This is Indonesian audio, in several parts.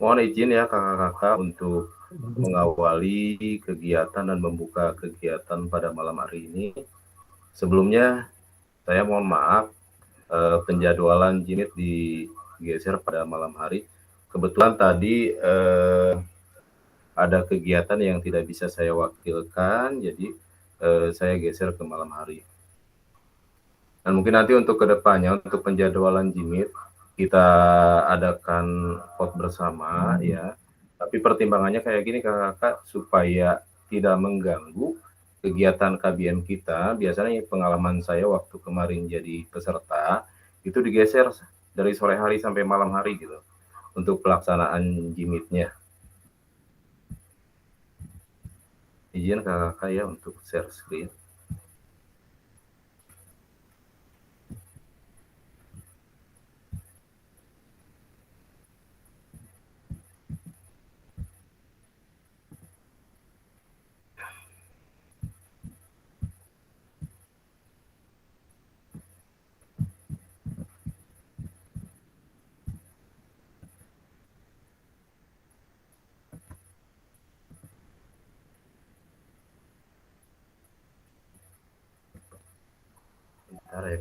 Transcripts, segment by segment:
Mohon izin ya kakak-kakak untuk mengawali kegiatan dan membuka kegiatan pada malam hari ini. Sebelumnya saya mohon maaf, penjadwalan Jimit digeser pada malam hari. Kebetulan tadi ada kegiatan yang tidak bisa saya wakilkan, jadi saya geser ke malam hari. Dan mungkin nanti untuk kedepannya, untuk penjadwalan Jimit, kita adakan vote bersama ya. Tapi pertimbangannya kayak gini kakak-kakak, supaya tidak mengganggu kegiatan KBM kita. Biasanya pengalaman saya waktu kemarin jadi peserta, itu digeser dari sore hari sampai malam hari gitu, untuk pelaksanaan Jimitnya. Izin kakak-kakak ya untuk share screen. Bentar ya.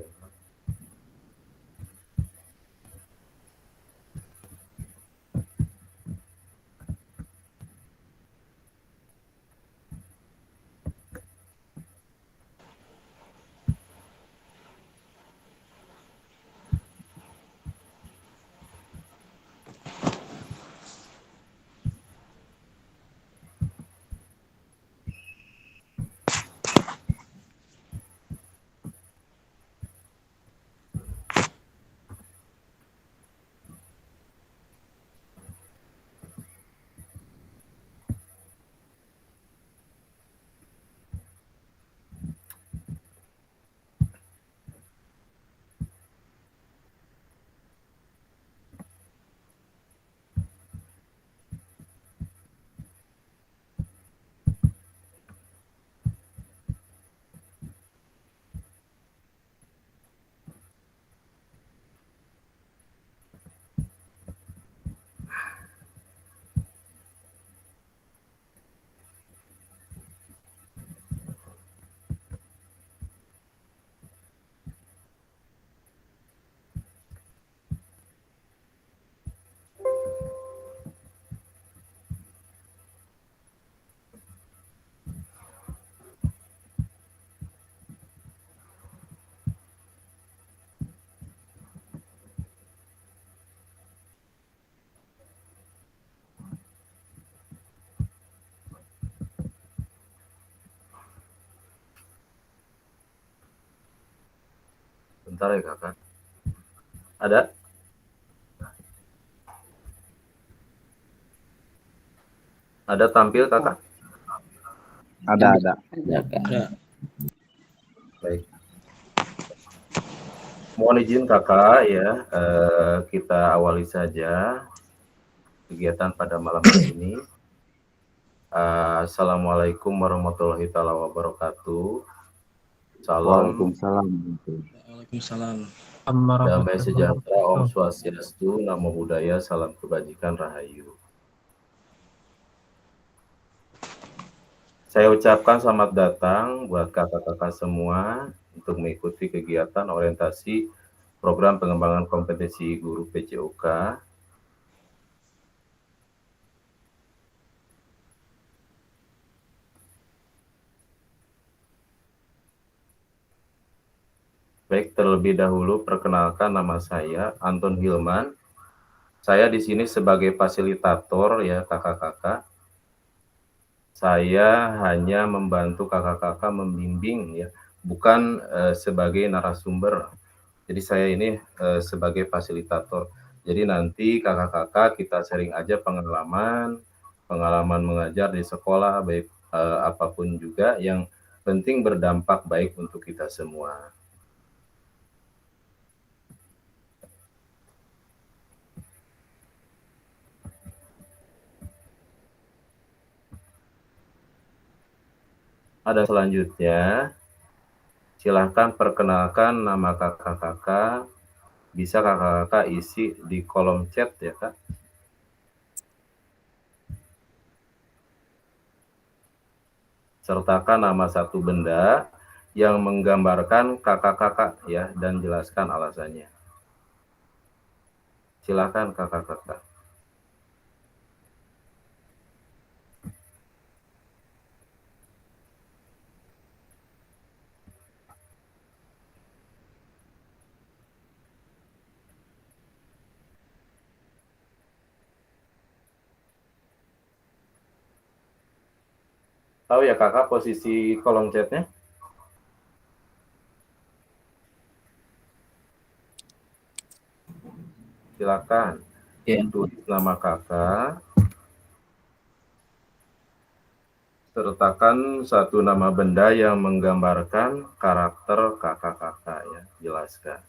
Bentar ya kakak. Ada? Ada tampil kakak? Ada. Baik. Mohon izin kakak ya, kita awali saja kegiatan pada malam hari ini. Assalamualaikum warahmatullahi wabarakatuh. Salam. Waalaikumsalam. Damai sejahtera, Om Swastiastu, Namo Buddhaya, salam kebajikan, Rahayu. Saya ucapkan selamat datang buat kakak-kakak semua untuk mengikuti kegiatan orientasi program pengembangan kompetensi guru PJOK. Baik, terlebih dahulu perkenalkan, nama saya Anton Hilman. Saya di sini sebagai fasilitator ya kakak-kakak. Saya hanya membantu kakak-kakak membimbing ya, bukan sebagai narasumber. Jadi saya ini sebagai fasilitator. Jadi nanti kakak-kakak kita sharing aja pengalaman mengajar di sekolah, baik apapun juga, yang penting berdampak baik untuk kita semua. Ada selanjutnya, silahkan perkenalkan nama kakak-kakak, bisa kakak-kakak isi di kolom chat ya kak. sertakan nama satu benda yang menggambarkan kakak-kakak ya, dan jelaskan alasannya. Silakan kakak-kakak. Tahu ya kakak posisi kolom chatnya? Silakan tulis nama kakak, sertakan satu nama benda yang menggambarkan karakter kakak-kakak ya, jelaskan.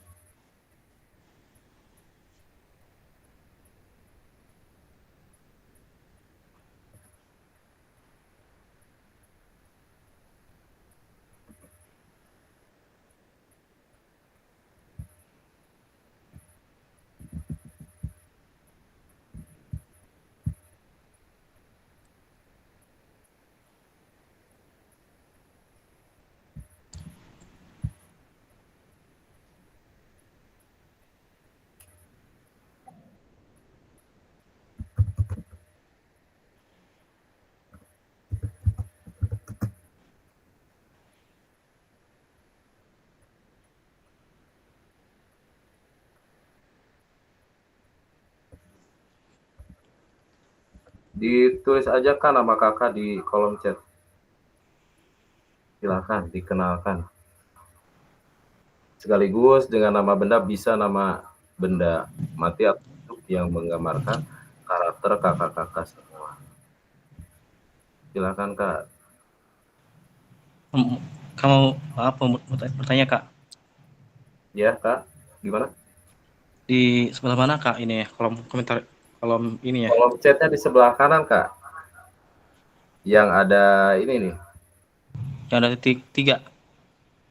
Ditulis aja kan nama kakak di kolom chat. Silakan dikenalkan. Sekaligus dengan nama benda, bisa nama benda mati atau hidup yang menggambarkan karakter kakak-kakak semua. Silakan kak. Kamu apa bertanya kak? Ya kak, gimana? Di sebelah mana kak ini ya? Kolom komentar, kolom ini ya? Kolom chatnya di sebelah kanan kak. Yang ada ini nih. Yang ada titik 3.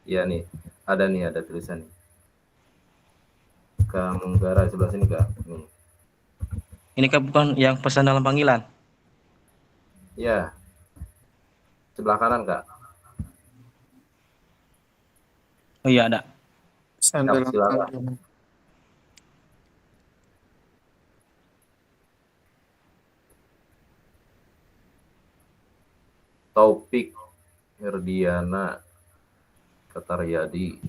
Iya nih, ada tulisan nih. Kak Munggara sebelah sini kak. Nih. Ini kak bukan yang pesan dalam panggilan? Ya, sebelah kanan kak. Oh iya ada. Silakan. Taufik Herdiana Kataryadi.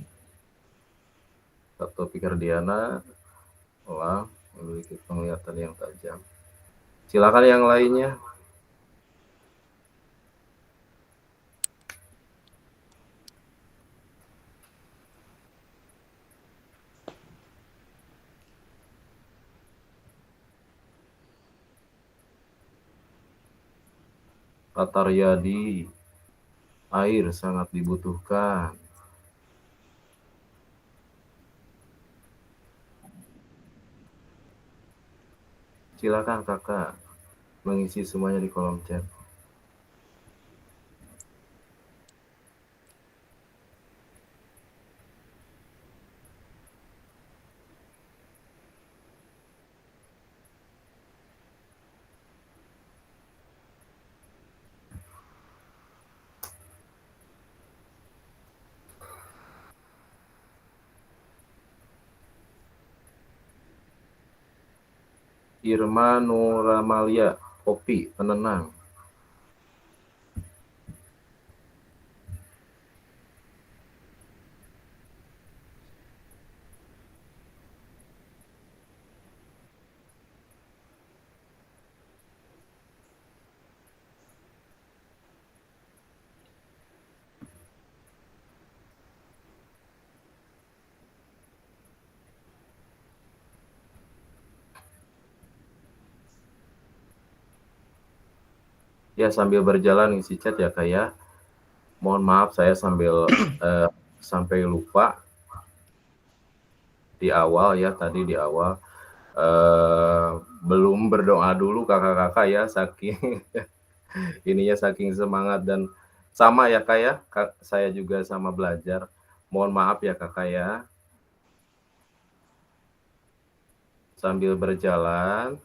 Taufik Herdiana memiliki penglihatan yang tajam. Silakan yang lainnya. Kataryadi, air sangat dibutuhkan. Silakan kakak mengisi semuanya di kolom chat. Irma Nuramalia, kopi penenang. Ya, sambil berjalan ngisi chat ya kak ya. Mohon maaf saya sampai lupa di awal ya, tadi di awal belum berdoa dulu kakak-kakak ya, saking ininya, saking semangat dan sama ya kak ya, saya juga sama belajar. Mohon maaf ya kakak ya. Sambil berjalan.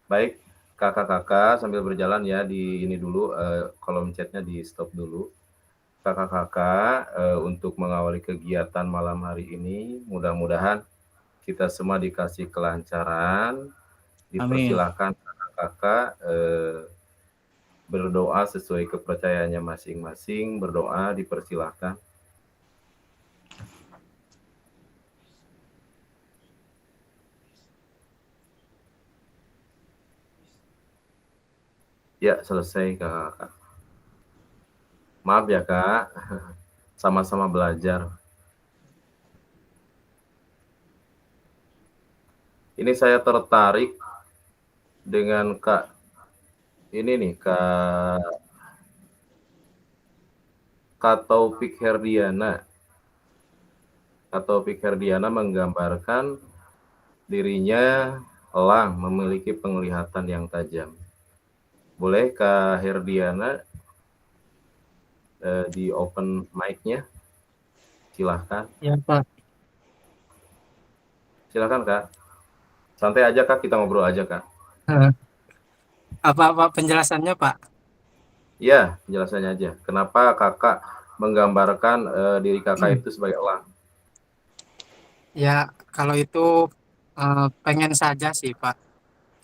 Baik, kakak-kakak sambil berjalan ya di ini dulu, kolom chatnya di stop dulu. Kakak-kakak, untuk mengawali kegiatan malam hari ini, mudah-mudahan kita semua dikasih kelancaran. Amin. Dipersilahkan kakak-kakak berdoa sesuai kepercayaannya masing-masing. Berdoa dipersilahkan. Ya, selesai kakak-kakak. Maaf ya kak, sama-sama belajar. Ini saya tertarik dengan Kak ini nih, Kak Taufik Herdiana. Kak Taufik Herdiana menggambarkan dirinya elang, memiliki penglihatan yang tajam. Boleh Kak Herdiana di open mic-nya? Silahkan. Ya, Pak. Silahkan Kak. Santai aja Kak, kita ngobrol aja Kak. Apa penjelasannya, Pak? Iya, penjelasannya aja. Kenapa Kakak menggambarkan diri Kakak itu sebagai elang? Ya, kalau itu pengen saja sih, Pak.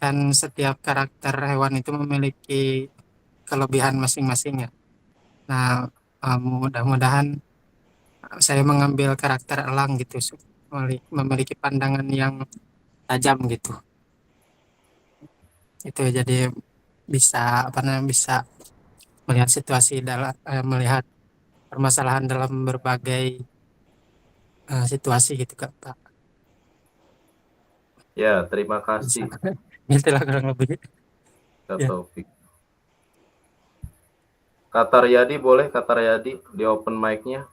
Dan setiap karakter hewan itu memiliki kelebihan masing-masing ya. Nah, mudah-mudahan saya mengambil karakter elang gitu, memiliki pandangan yang tajam gitu. Itu jadi bisa apa namanya bisa melihat situasi melihat permasalahan dalam berbagai situasi gitu, Pak. Ya, terima Bisa. kasih Itulah kurang lebih. Kak Ya. Taufik. Kak Taryadi boleh Kak Taryadi di open mic-nya?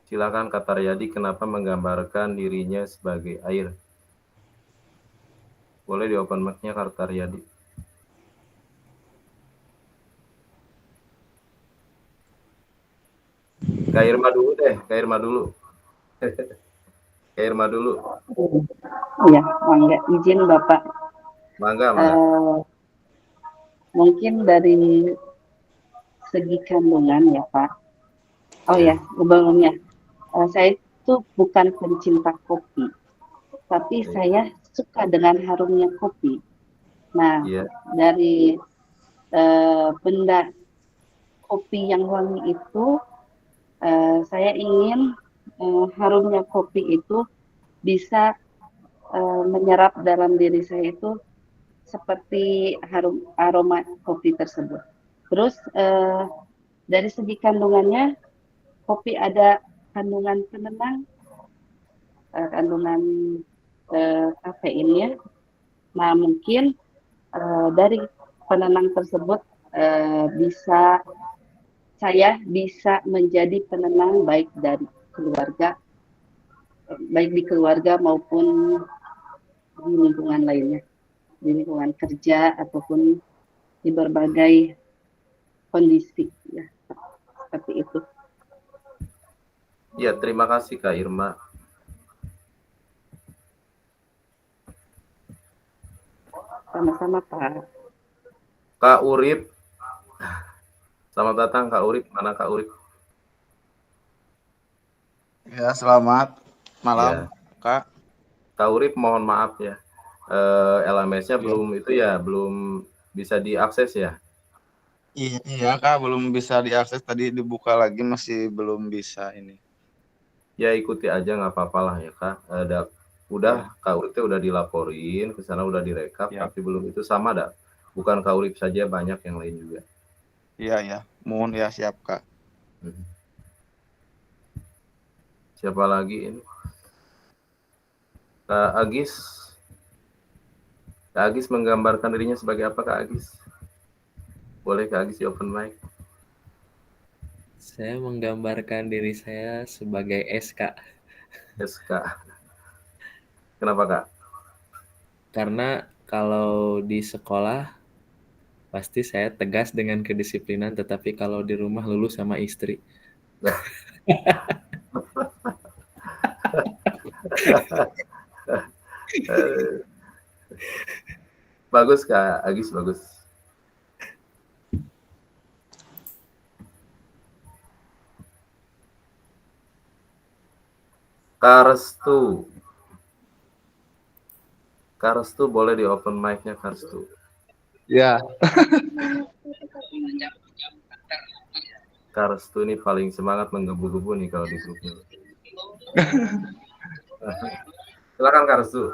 Silakan Kak Taryadi, kenapa menggambarkan dirinya sebagai air? Boleh di open mic-nya Kak Taryadi. Kak Irma dulu deh, Kak Irma dulu. Kak Irma dulu. Iya, mangga izin Bapak. Mangga, mangga. Mungkin dari segi kandungan ya Pak. Oh ya, sebelumnya saya itu bukan pencinta kopi, tapi saya suka dengan harumnya kopi. Nah, dari benda kopi yang wangi itu, saya ingin harumnya kopi itu bisa menyerap dalam diri saya itu seperti aroma kopi tersebut. Terus dari segi kandungannya, kopi ada kandungan penenang, kandungan kafeinnya. Nah mungkin dari penenang tersebut saya bisa menjadi penenang baik dari keluarga, baik di keluarga maupun di lingkungan lainnya, di lingkungan kerja ataupun di berbagai kondisi ya, seperti itu. Ya, terima kasih Kak Irma. Sama-sama Pak. Kak Urip. Selamat datang Kak Urip. Mana Kak Urip? Ya, selamat malam, ya. Kak. Kak Urip mohon maaf ya. LMS-nya belum bisa diakses ya? Iya Kak, belum bisa diakses, tadi dibuka lagi masih belum bisa ini. Ya ikuti aja nggak apa-apa lah ya Kak. Kak Urip udah dilaporin ke sana, udah direkap, tapi belum itu sama dah. Bukan Kak Urip saja, banyak yang lain juga. Iya, mohon ya, siap Kak. Siapa lagi ini? Kak Agis. Kak Agis menggambarkan dirinya sebagai apa Kak Agis? Boleh Kak Agis di open mic? Saya menggambarkan diri saya sebagai SK. SK. Kenapa Kak? Karena kalau di sekolah pasti saya tegas dengan kedisiplinan, tetapi kalau di rumah lulus sama istri. Bagus Kak Agis, bagus. Kak Restu boleh di open mic-nya Kak Restu. Ya, Kak Restu ini paling semangat menggebu-gebu nih kalau di grupnya. Silakan Kak Restu.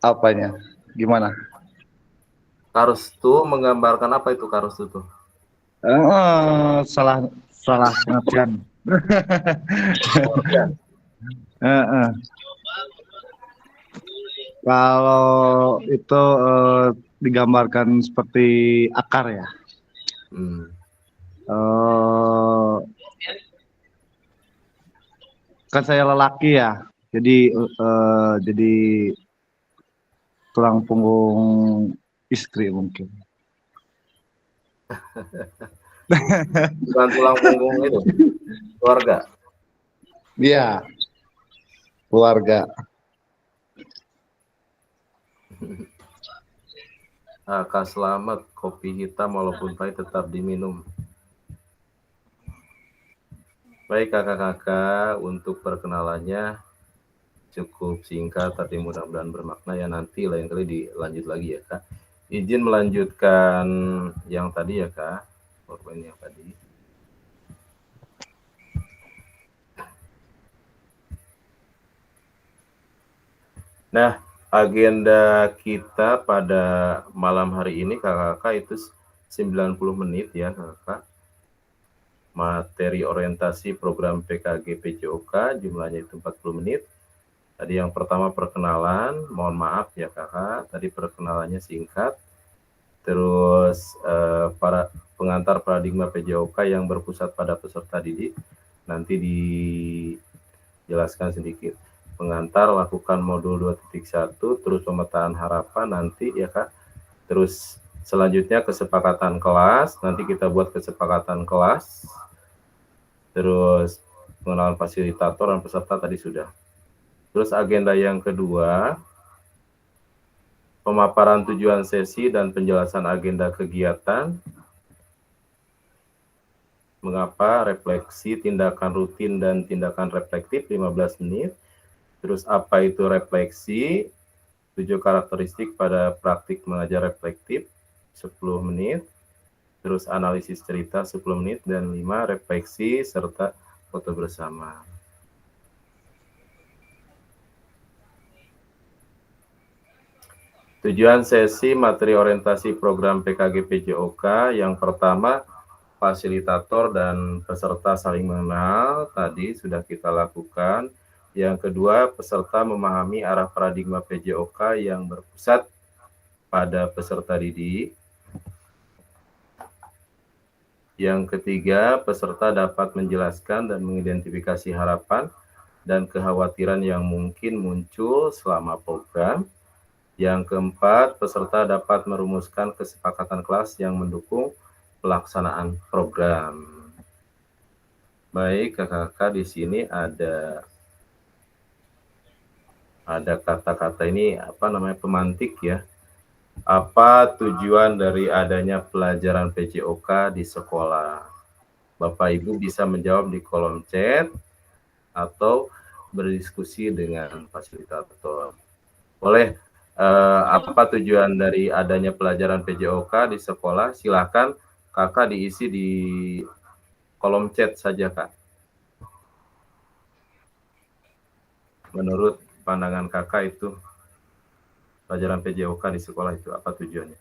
apanya? Gimana? Kak Restu menggambarkan apa itu Kak Restu tuh? Salah pengertian. Eh. Kalau itu digambarkan seperti akar ya. Hmm. Kan saya lelaki ya, jadi tulang punggung istri mungkin. Bukan tulang punggung itu, keluarga. Iya, keluarga. Kak Selamat, kopi hitam walaupun pahit tetap diminum. Baik kakak-kakak, untuk perkenalannya cukup singkat tapi mudah-mudahan bermakna ya, nanti lain kali dilanjut lagi ya Kak. Izin melanjutkan yang tadi ya Kak, PowerPoint yang tadi. Nah, agenda kita pada malam hari ini kakak-kakak itu 90 menit ya kakak. Materi orientasi program PKG PJOK jumlahnya itu 40 menit. Tadi yang pertama perkenalan, mohon maaf ya kakak, tadi perkenalannya singkat. Terus para pengantar paradigma PJOK yang berpusat pada peserta didik, nanti dijelaskan sedikit. Pengantar lakukan modul 2.1, terus pemetaan harapan nanti ya Kak. Terus selanjutnya kesepakatan kelas, nanti kita buat kesepakatan kelas. Terus pengenalan fasilitator dan peserta tadi sudah. Terus agenda yang kedua, pemaparan tujuan sesi dan penjelasan agenda kegiatan. Mengapa, refleksi, tindakan rutin dan tindakan reflektif 15 menit. Terus apa itu refleksi? 7 karakteristik pada praktik mengajar reflektif 10 menit. Terus analisis cerita 10 menit dan 5 refleksi serta foto bersama. Tujuan sesi materi orientasi program PKG PJOK yang pertama, fasilitator dan peserta saling mengenal, tadi sudah kita lakukan. Yang kedua, peserta memahami arah paradigma PJOK yang berpusat pada peserta didik. Yang ketiga, peserta dapat menjelaskan dan mengidentifikasi harapan dan kekhawatiran yang mungkin muncul selama program. Yang keempat, peserta dapat merumuskan kesepakatan kelas yang mendukung pelaksanaan program. Baik, kakak-kakak, di sini ada kata-kata ini apa namanya, pemantik ya. Apa tujuan dari adanya pelajaran PJOK di sekolah? Bapak Ibu bisa menjawab di kolom chat atau berdiskusi dengan fasilitator. Boleh, apa tujuan dari adanya pelajaran PJOK di sekolah? Silakan kakak diisi di kolom chat saja Kak. Menurut pandangan kakak itu pelajaran PJOK di sekolah itu apa tujuannya?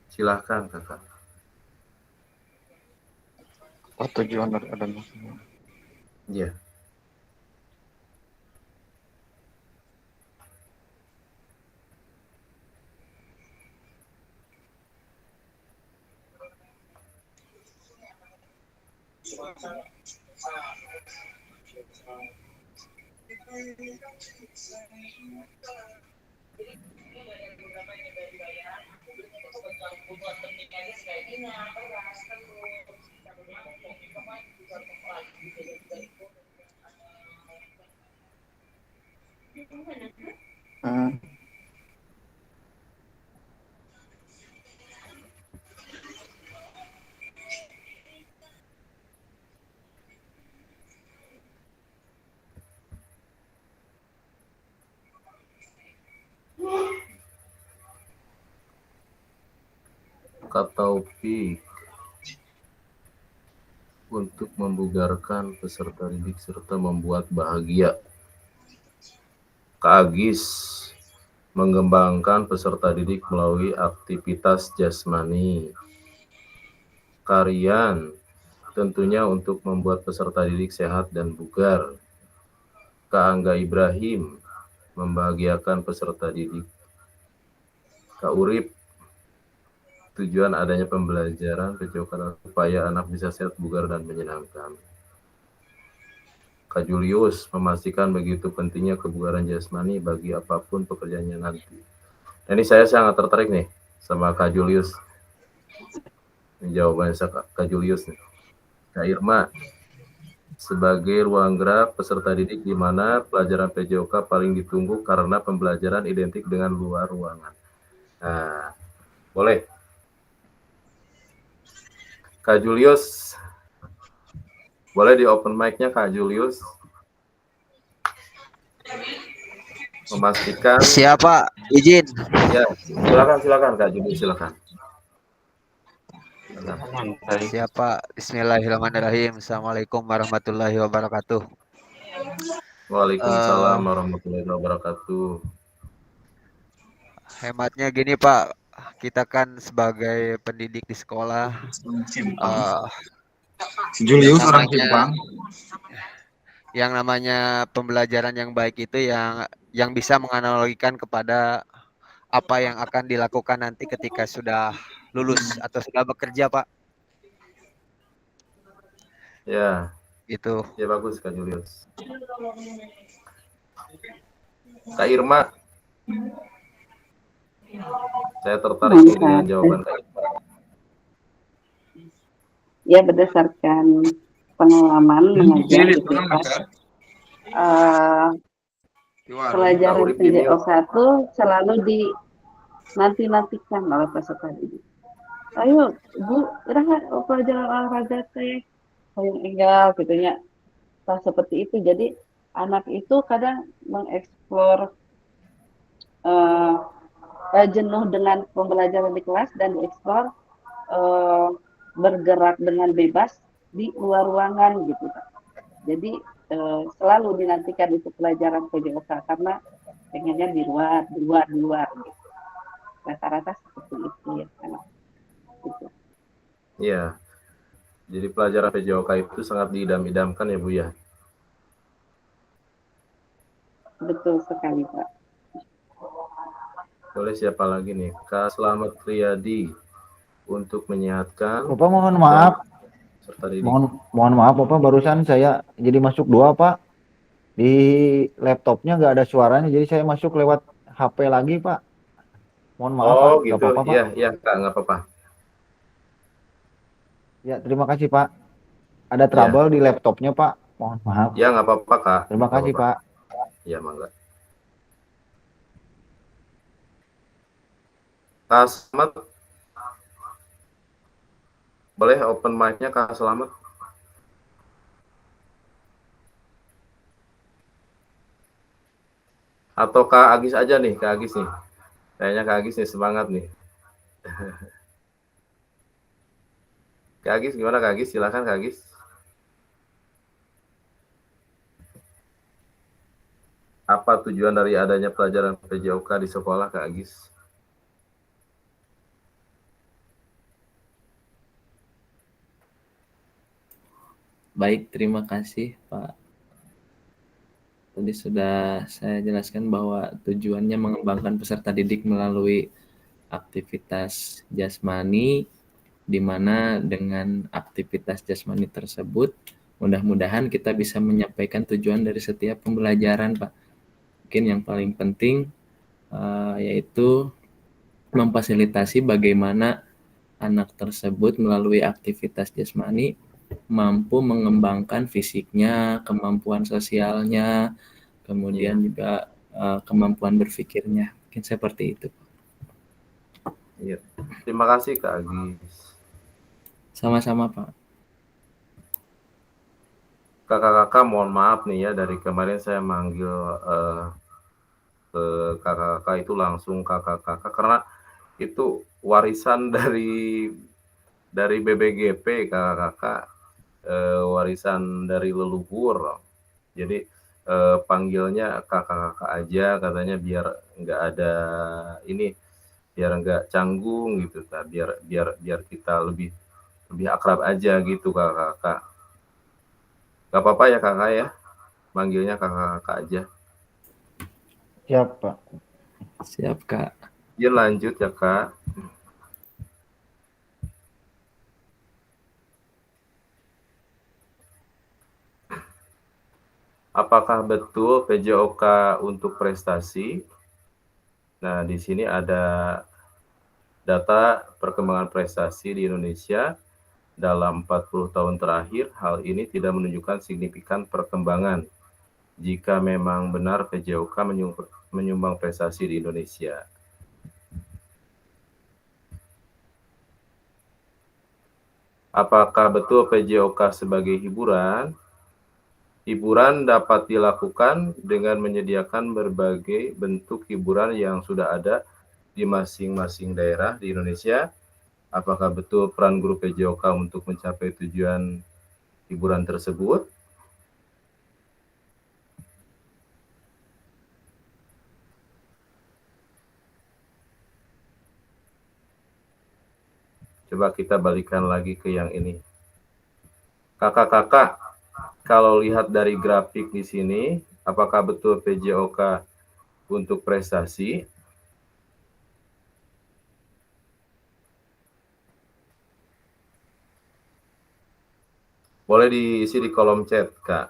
Silahkan kakak. Apa tujuan dari adanya? Iya. Hmm. Kak Taufik, untuk membugarkan peserta didik serta membuat bahagia. Kak Agis, mengembangkan peserta didik melalui aktivitas jasmani. Karian, tentunya untuk membuat peserta didik sehat dan bugar. Kak Angga Ibrahim, membahagiakan peserta didik. Kak Urip, tujuan adanya pembelajaran PJOK supaya anak bisa sehat, bugar, dan menyenangkan. Kak Julius, memastikan begitu pentingnya kebugaran jasmani bagi apapun pekerjaannya nanti. Nah, ini saya sangat tertarik nih sama Kak Julius. Ini jawabannya Kak Julius nih. Kak Irma, sebagai ruang gerak peserta didik di mana pelajaran PJOK paling ditunggu karena pembelajaran identik dengan luar ruangan. Nah, boleh. Kak Julius, boleh di open mic-nya Kak Julius. Memastikan. Siapa? Izin. Ya, silakan Kak Julius, silakan. Siapa? Bismillahirrahmanirrahim. Assalamualaikum warahmatullahi wabarakatuh. Waalaikumsalam warahmatullahi wabarakatuh. Hematnya gini Pak, kita kan sebagai pendidik di sekolah, Julius orang Jepang. Yang namanya pembelajaran yang baik itu yang bisa menganalogikan kepada apa yang akan dilakukan nanti ketika sudah lulus atau sudah bekerja, Pak. Ya. Gitu. Ya bagus Kak Julius. Kak Irma, saya tertarik dengan jawaban Kak Irma. Ya, berdasarkan pengalaman mengajar gitu kan. Pelajaran PJOK 1 selalu nantikan oleh peserta didik. Ayo Bu, pelajaran olahraga teh yang enggak gitu ya. Nah, seperti itu. Jadi anak itu kadang mengeksplor jenuh dengan pembelajaran di kelas dan dieksplor bergerak dengan bebas di luar ruangan gitu Pak. Jadi selalu dinantikan itu pelajaran PJOK karena pengennya di luar gitu. Rata-rata seperti itu ya kan. Gitu. Iya. Jadi pelajaran PJOK itu sangat diidam-idamkan ya Bu ya. Betul sekali Pak. Boleh siapa lagi nih? Kak Slamet Riyadi untuk menyehatkan. Bapak mohon maaf. Mohon maaf Bapak, barusan saya jadi masuk 2 Pak. Di laptopnya nggak ada suaranya, jadi saya masuk lewat HP lagi Pak. Mohon maaf Pak. Gitu. Apa-apa, Pak. Iya Kak, nggak apa-apa. Ya, terima kasih Pak. Ada trouble di laptopnya Pak. Mohon maaf. Ya, nggak apa-apa Kak. Terima kasih Pak. Iya, mangga. Kak Slamet, boleh open mic-nya Kak Slamet? Atau Kak Agis aja nih, Kak Agis nih. Kayaknya Kak Agis nih semangat nih. Kak Agis gimana Kak Agis? Silakan Kak Agis. Apa tujuan dari adanya pelajaran PJOK di sekolah Kak Agis? Baik, terima kasih Pak. Tadi sudah saya jelaskan bahwa tujuannya mengembangkan peserta didik melalui aktivitas jasmani, di mana dengan aktivitas jasmani tersebut mudah-mudahan kita bisa menyampaikan tujuan dari setiap pembelajaran Pak. Mungkin yang paling penting yaitu memfasilitasi bagaimana anak tersebut melalui aktivitas jasmani mampu mengembangkan fisiknya, kemampuan sosialnya, kemudian juga kemampuan berpikirnya. Mungkin seperti itu. Iya. Terima kasih Kak Agis. Sama-sama Pak. Kakak-kakak mohon maaf nih ya, dari kemarin saya manggil ke kakak-kakak itu langsung kakak-kakak karena itu warisan dari BBGP kakak-kakak, warisan dari leluhur. Jadi panggilnya kakak-kakak aja katanya biar nggak ada ini, biar nggak canggung gitu, biar kita lebih akrab aja gitu kakak-kakak. Gak apa-apa ya kakak ya, manggilnya kakak-kakak aja. Siap, Pak. Siap Kak. Ya lanjut ya Kak. Apakah betul PJOK untuk prestasi? Nah, di sini ada data perkembangan prestasi di Indonesia dalam 40 tahun terakhir. Hal ini tidak menunjukkan signifikan perkembangan jika memang benar PJOK menyumbang prestasi di Indonesia. Apakah betul PJOK sebagai hiburan? Hiburan dapat dilakukan dengan menyediakan berbagai bentuk hiburan yang sudah ada di masing-masing daerah di Indonesia. Apakah betul peran guru PJOK untuk mencapai tujuan hiburan tersebut? Coba kita balikan lagi ke yang ini. Kakak-kakak, kalau lihat dari grafik di sini, apakah betul PJOK untuk prestasi? Boleh diisi di kolom chat, Kak.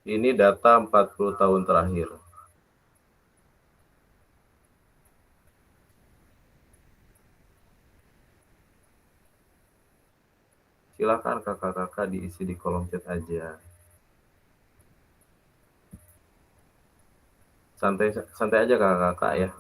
Ini data 40 tahun terakhir. Silakan kakak-kakak diisi di kolom chat aja. Santai aja kakak-kakak ya.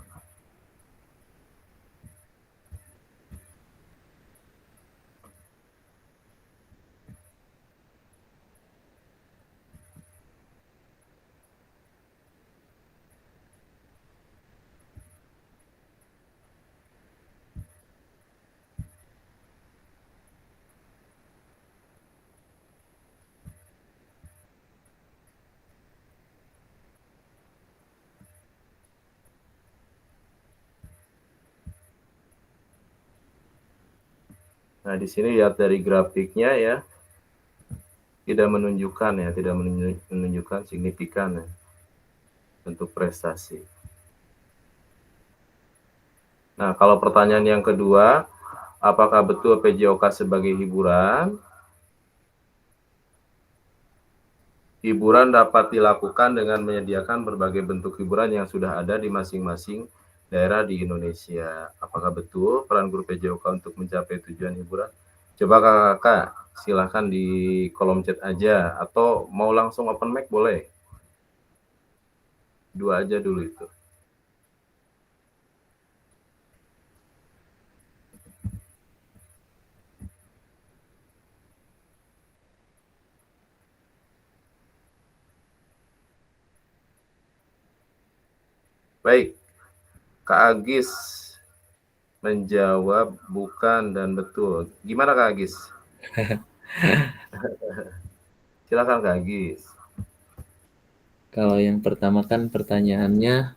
Nah, di sini lihat dari grafiknya ya, tidak menunjukkan signifikan ya, untuk prestasi. Nah, kalau pertanyaan yang kedua, apakah betul PJOK sebagai hiburan? Hiburan dapat dilakukan dengan menyediakan berbagai bentuk hiburan yang sudah ada di masing-masing daerah di Indonesia. Apakah betul peran guru PJOK untuk mencapai tujuan hiburan? Coba kakak silahkan di kolom chat aja, atau mau langsung open mic boleh. Dua aja dulu itu. Baik, Kak Agis menjawab bukan dan betul. Gimana Kak Agis? Silakan Kak Agis. Kalau yang pertama kan pertanyaannya,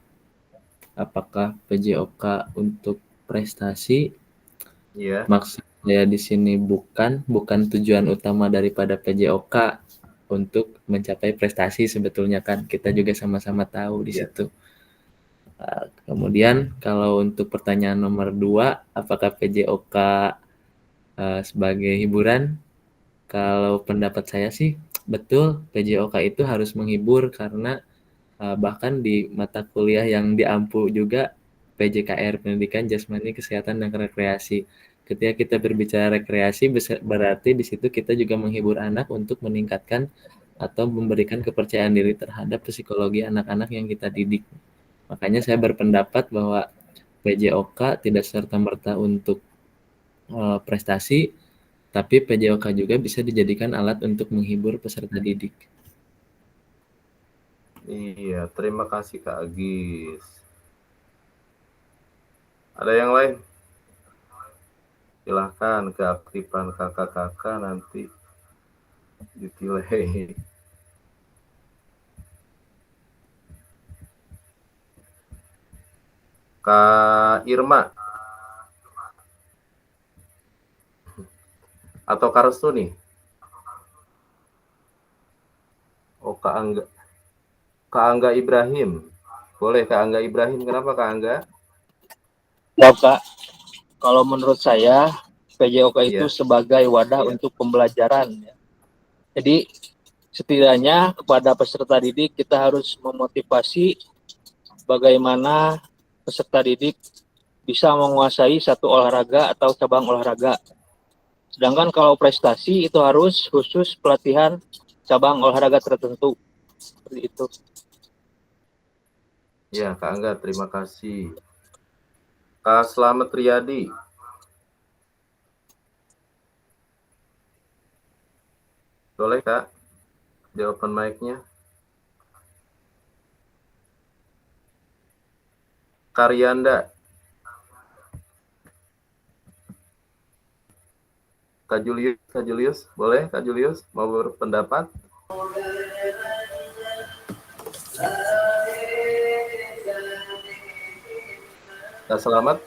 apakah PJOK untuk prestasi? Iya. Maksud saya di sini bukan tujuan utama daripada PJOK untuk mencapai prestasi sebetulnya kan. Kita juga sama-sama tahu di situ. Kemudian kalau untuk pertanyaan nomor 2, apakah PJOK sebagai hiburan? Kalau pendapat saya sih betul, PJOK itu harus menghibur karena bahkan di mata kuliah yang di AMPU juga PJKR, Pendidikan Jasmani Kesehatan dan Rekreasi. Ketika kita berbicara rekreasi berarti di situ kita juga menghibur anak untuk meningkatkan atau memberikan kepercayaan diri terhadap psikologi anak-anak yang kita didik. Makanya saya berpendapat bahwa PJOK tidak serta-merta untuk prestasi, tapi PJOK juga bisa dijadikan alat untuk menghibur peserta didik. Iya, terima kasih Kak Agis. Ada yang lain? Silahkan keaktifan kakak-kakak nanti ditilai. Kak Irma atau Kak Restu nih? Oh, Kak Angga Ibrahim. Boleh Kak Angga Ibrahim. Kenapa Kak Angga? Ya Kak, kalau menurut saya PJOK itu sebagai wadah untuk pembelajaran. Jadi setidaknya kepada peserta didik kita harus memotivasi bagaimana peserta didik bisa menguasai satu olahraga atau cabang olahraga. Sedangkan kalau prestasi itu harus khusus pelatihan cabang olahraga tertentu. Seperti itu. Ya, Kak Angga, terima kasih. Kak Slamet Riyadi. Boleh Kak, jawaban mic-nya. Karyanda. Kak Julius, boleh Kak Julius mau berpendapat? Kak Selamat.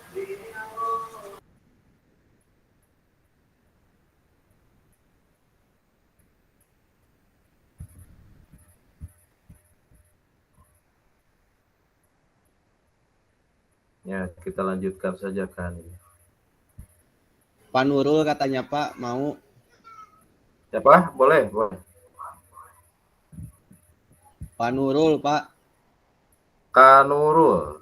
Ya, kita lanjutkan saja kan. Pak Nurul katanya Pak mau. Siapa? Boleh. Pak Nurul, Pak. Kak Nurul.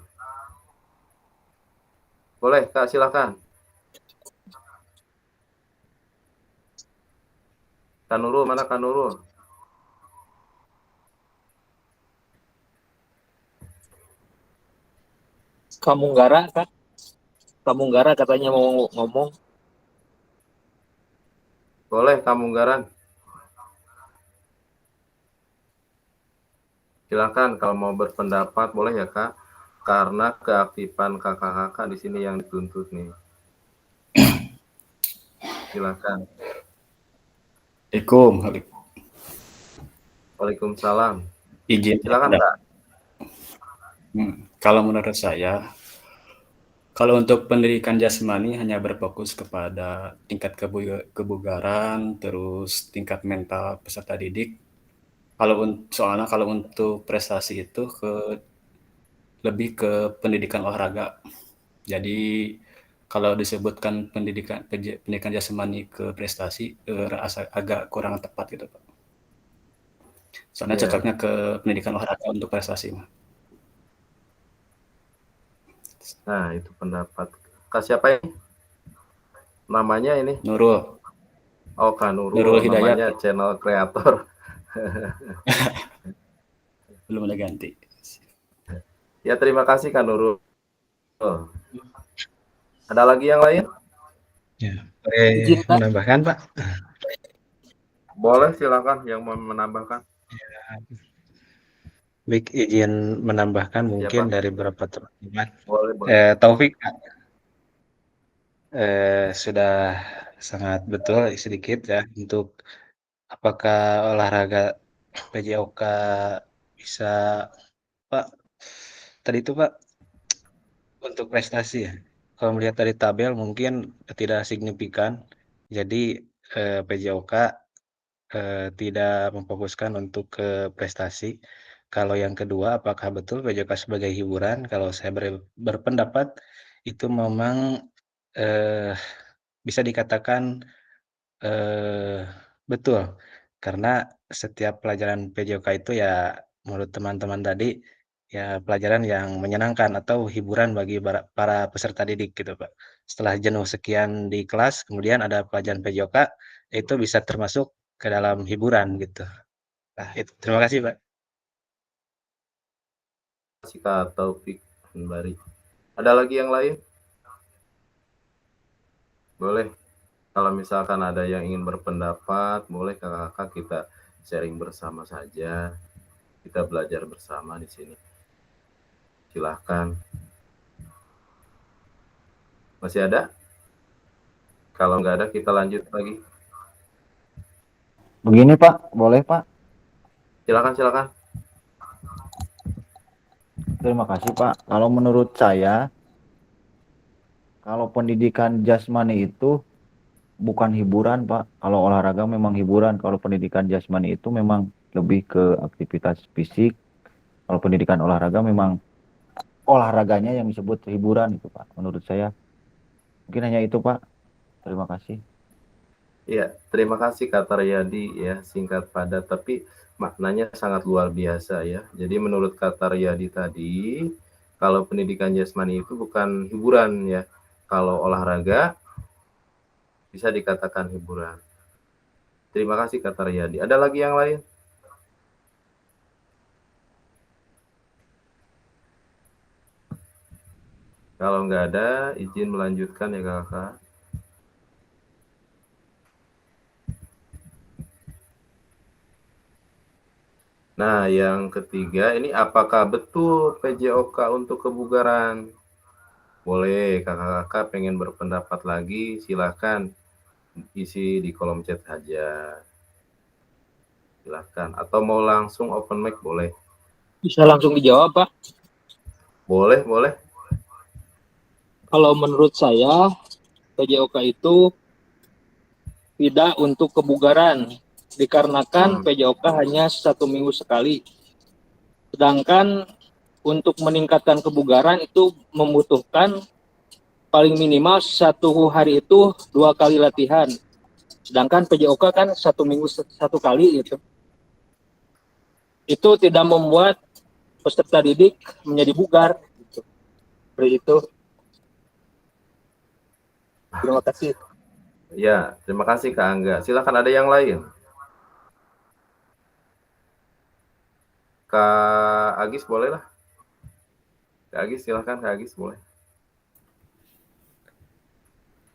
Boleh, Kak, silakan. Kak Nurul, mana Kak Nurul? Kamunggara, Kak. Kamunggara katanya mau ngomong. Boleh, Kamunggaran. Silakan kalau mau berpendapat, boleh ya Kak? Karena keaktifan kakak-kakak di sini yang dituntut nih. Silakan. Waalaikumsalam. Izin. Silakan Kak. Kalau menurut saya, kalau untuk pendidikan jasmani hanya berfokus kepada tingkat kebugaran, terus tingkat mental peserta didik. Soalnya kalau untuk prestasi itu lebih ke pendidikan olahraga. Jadi kalau disebutkan pendidikan jasmani ke prestasi agak kurang tepat gitu Pak. Soalnya cocoknya ke pendidikan olahraga untuk prestasi. Nah, itu pendapat. Kak siapa ini? Namanya ini? Nurul. Oh, Kak Nurul. Nurul Hidayat. Namanya channel kreator. Belum ada ganti. Ya, terima kasih Kak Nurul. Ada lagi yang lain? Ya, boleh menambahkan Pak? Boleh, silakan yang mau menambahkan. Ya. Baik, izin menambahkan mungkin dari beberapa teman-teman. Taufik, sudah sangat betul sedikit ya untuk apakah olahraga PJOK bisa Pak tadi itu Pak untuk prestasi ya. Kalau melihat dari tabel mungkin tidak signifikan. Jadi PJOK tidak memfokuskan untuk ke prestasi. Kalau yang kedua, apakah betul PJOK sebagai hiburan? Kalau saya berpendapat itu memang bisa dikatakan betul, karena setiap pelajaran PJOK itu ya menurut teman-teman tadi ya pelajaran yang menyenangkan atau hiburan bagi para peserta didik gitu Pak. Setelah jenuh sekian di kelas, kemudian ada pelajaran PJOK, itu bisa termasuk ke dalam hiburan gitu. Nah, itu. Terima kasih Pak. Terima kasih Kak Taufik Bari. Ada lagi yang lain? Boleh. Kalau misalkan ada yang ingin berpendapat, boleh kakak-kakak kita sharing bersama saja. Kita belajar bersama di sini. Silahkan. Masih ada? Kalau nggak ada, kita lanjut lagi. Begini Pak, boleh Pak? Silakan. Terima kasih Pak. Kalau menurut saya, kalau pendidikan jasmani itu bukan hiburan Pak. Kalau olahraga memang hiburan. Kalau pendidikan jasmani itu memang lebih ke aktivitas fisik. Kalau pendidikan olahraga memang olahraganya yang disebut hiburan itu Pak. Menurut saya. Mungkin hanya itu Pak. Terima kasih. Iya, terima kasih Kak Taryadi ya, singkat padat tapi maknanya sangat luar biasa ya. Jadi menurut Kak Taryadi tadi, kalau pendidikan jasmani itu bukan hiburan ya. Kalau olahraga bisa dikatakan hiburan. Terima kasih Kak Taryadi. Ada lagi yang lain? Kalau nggak ada, izin melanjutkan ya kakak. Nah, yang ketiga ini apakah betul PJOK untuk kebugaran? Boleh, kakak-kakak pengen berpendapat lagi, silahkan isi di kolom chat saja. Silahkan. Atau mau langsung open mic boleh. Bisa langsung dijawab, Pak. Boleh. Kalau menurut saya, PJOK itu tidak untuk kebugaran, dikarenakan PJOK hanya 1 minggu sekali. Sedangkan untuk meningkatkan kebugaran itu membutuhkan paling minimal 1 hari itu 2 kali latihan. Sedangkan PJOK kan 1 minggu 1 kali gitu. Itu tidak membuat peserta didik menjadi bugar. Gitu. Seperti itu. Terima kasih. Ya, terima kasih Kak Angga. Silakan ada yang lain. Kak Agis boleh lah. Kak Agis silakan, Kak Agis boleh.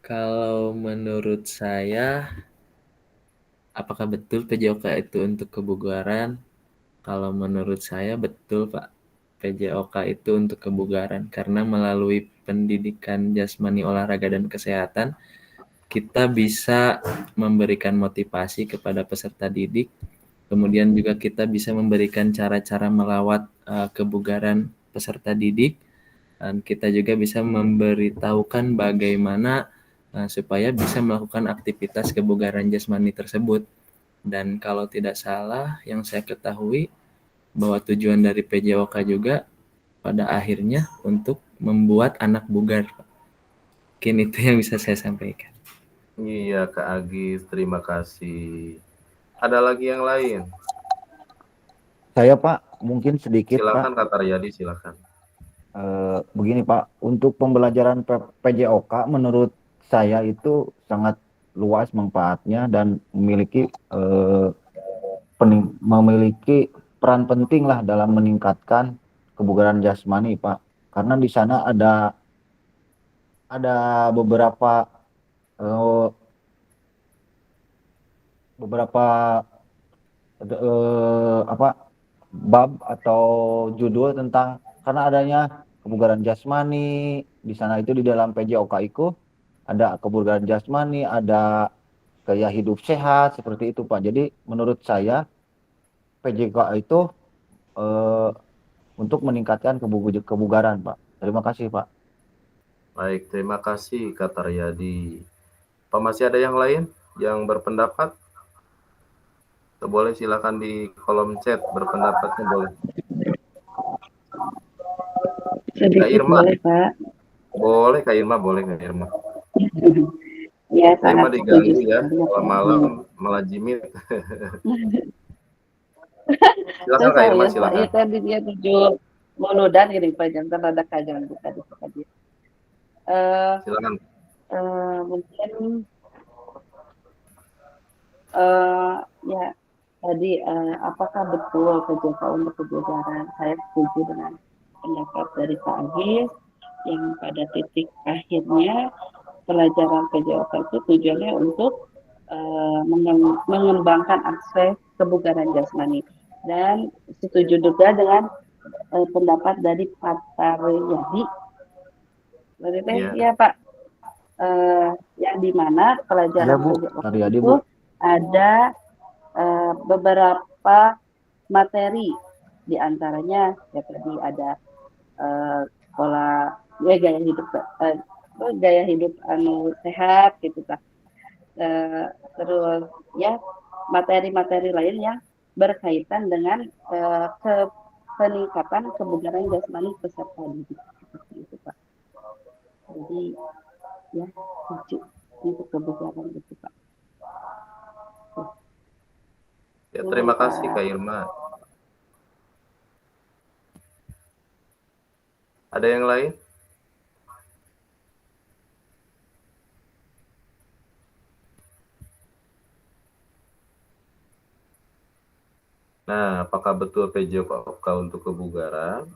Kalau menurut saya, apakah betul PJOK itu untuk kebugaran? Kalau menurut saya betul Pak. PJOK itu untuk kebugaran karena melalui pendidikan jasmani, olahraga, dan kesehatan kita bisa memberikan motivasi kepada peserta didik, kemudian juga kita bisa memberikan cara-cara melawat kebugaran peserta didik, dan kita juga bisa memberitahukan bagaimana supaya bisa melakukan aktivitas kebugaran jasmani tersebut. Dan kalau tidak salah yang saya ketahui bahwa tujuan dari PJOK juga pada akhirnya untuk membuat anak bugar. Mungkin itu yang bisa saya sampaikan. Iya Kak Agis, terima kasih. Ada lagi yang lain? Saya Pak, mungkin sedikit silakan, Pak. Kak Taryadi, silakan. Begini Pak, untuk pembelajaran PJOK menurut saya itu sangat luas manfaatnya dan memiliki peran penting lah dalam meningkatkan kebugaran jasmani Pak. Karena di sana ada beberapa bab atau judul tentang karena adanya kebugaran jasmani di sana itu di dalam PJOK itu ada kebugaran jasmani, ada gaya hidup sehat seperti itu Pak. Jadi menurut saya PJOK itu untuk meningkatkan kebugaran Pak. Terima kasih Pak. Baik, terima kasih Kak Taryadi. Pak, masih ada yang lain yang berpendapat? Boleh silakan di kolom chat berpendapatnya boleh. Sedikit Kak Irma. boleh Pak. Boleh Kak Irma, boleh Kak Irma. Ya, Kak Irma sangat diganggu setuju ya, sekali. malam-malam malah jimit. Silakan Kak Irma, Saya silakan. tadi dia 7 dan ini panjang terhadap kajian tadi. Silakan. Mungkin ya tadi apakah betul PJK untuk kebugaran? Saya setuju dengan pendapat dari Pak Agis yang pada titik akhirnya pelajaran PJOK itu tujuannya untuk mengembangkan akses kebugaran jasmani, dan setuju juga dengan pendapat dari Pak Taryadi. Ya Pak, yang dimana pelajaran PJOK itu ada beberapa materi, diantaranya ya tadi ada pola gaya hidup sehat gitu Kak. Terus ya materi-materi lain yang berkaitan dengan peningkatan kebugaran jasmani peserta didik seperti itu Pak. Jadi ya untuk kebugaran gitu Pak. Ya, terima kasih Kak Irma. Ada yang lain? Nah, apakah betul PJOK untuk kebugaran?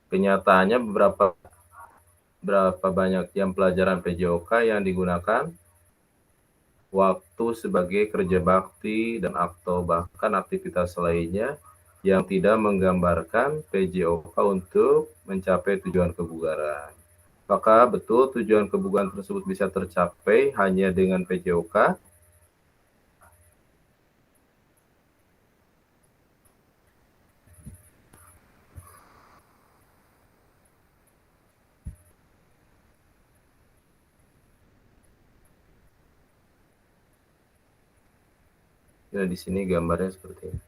Kenyataannya berapa banyak jam pelajaran PJOK yang digunakan waktu sebagai kerja bakti dan atau bahkan aktivitas lainnya yang tidak menggambarkan PJOK untuk mencapai tujuan kebugaran. Apakah betul tujuan kebugaran tersebut bisa tercapai hanya dengan PJOK? Ya, di sini gambarnya seperti ini.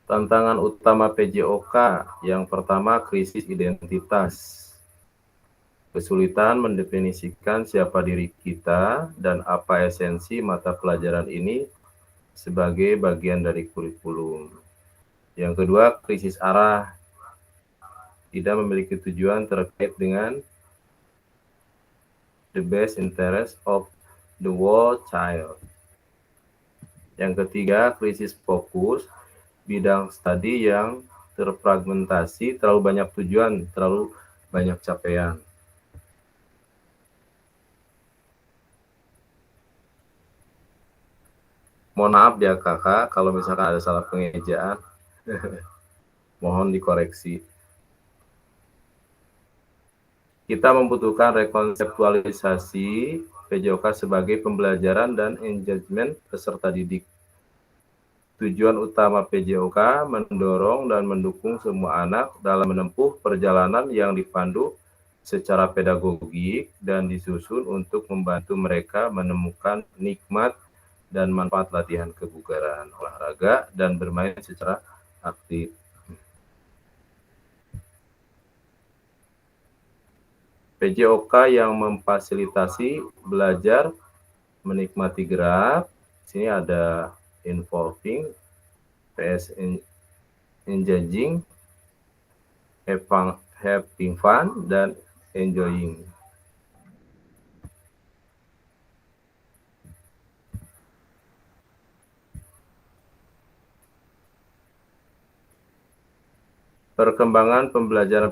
Tantangan utama PJOK yang pertama, krisis identitas. Kesulitan mendefinisikan siapa diri kita dan apa esensi mata pelajaran ini sebagai bagian dari kurikulum. Yang kedua, krisis arah. Tidak memiliki tujuan terkait dengan the best interest of the whole child. Yang ketiga, krisis fokus. Bidang studi yang terfragmentasi, terlalu banyak tujuan, terlalu banyak capaian. Mohon maaf ya kakak, kalau misalkan ada salah pengejaan, mohon dikoreksi. Kita membutuhkan rekonseptualisasi PJOK sebagai pembelajaran dan engagement peserta didik. Tujuan utama PJOK mendorong dan mendukung semua anak dalam menempuh perjalanan yang dipandu secara pedagogik dan disusun untuk membantu mereka menemukan nikmat dan manfaat latihan kebugaran, olahraga, dan bermain secara aktif. PJOK yang memfasilitasi belajar menikmati gerak. Sini ada involving, PS engaging, having fun, dan enjoying. Perkembangan pembelajaran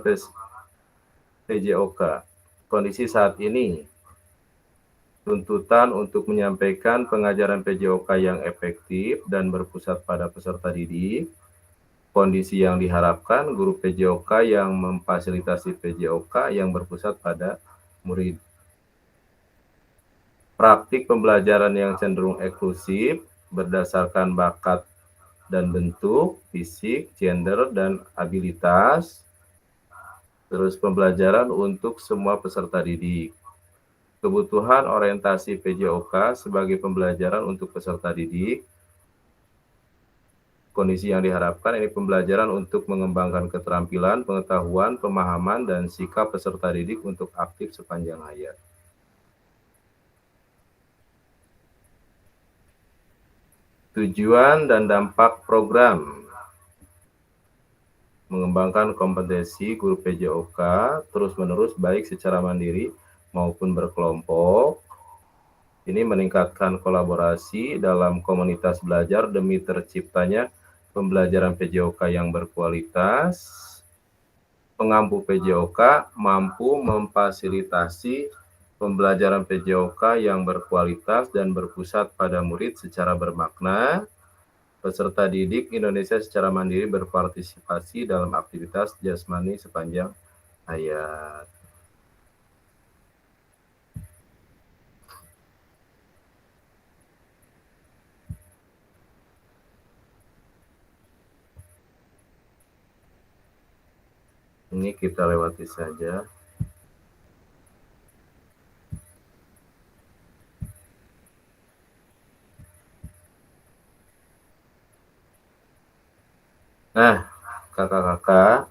PJOK. Kondisi saat ini, tuntutan untuk menyampaikan pengajaran PJOK yang efektif dan berpusat pada peserta didik. Kondisi yang diharapkan, guru PJOK yang memfasilitasi PJOK yang berpusat pada murid. Praktik pembelajaran yang cenderung eksklusif berdasarkan bakat dan bentuk, fisik, gender, dan abilitas. Terus pembelajaran untuk semua peserta didik. kebutuhan orientasi PJOK sebagai pembelajaran untuk peserta didik. Kondisi yang diharapkan ini pembelajaran untuk mengembangkan keterampilan, pengetahuan, pemahaman, dan sikap peserta didik untuk aktif sepanjang hayat. Tujuan dan dampak program: mengembangkan kompetensi guru PJOK terus-menerus baik secara mandiri maupun berkelompok. Ini meningkatkan kolaborasi dalam komunitas belajar demi terciptanya pembelajaran PJOK yang berkualitas. Pengampu PJOK mampu memfasilitasi pembelajaran PJOK yang berkualitas dan berpusat pada murid secara bermakna. Peserta didik Indonesia secara mandiri berpartisipasi dalam aktivitas jasmani sepanjang hayat. Ini kita lewati saja. Nah, kakak-kakak,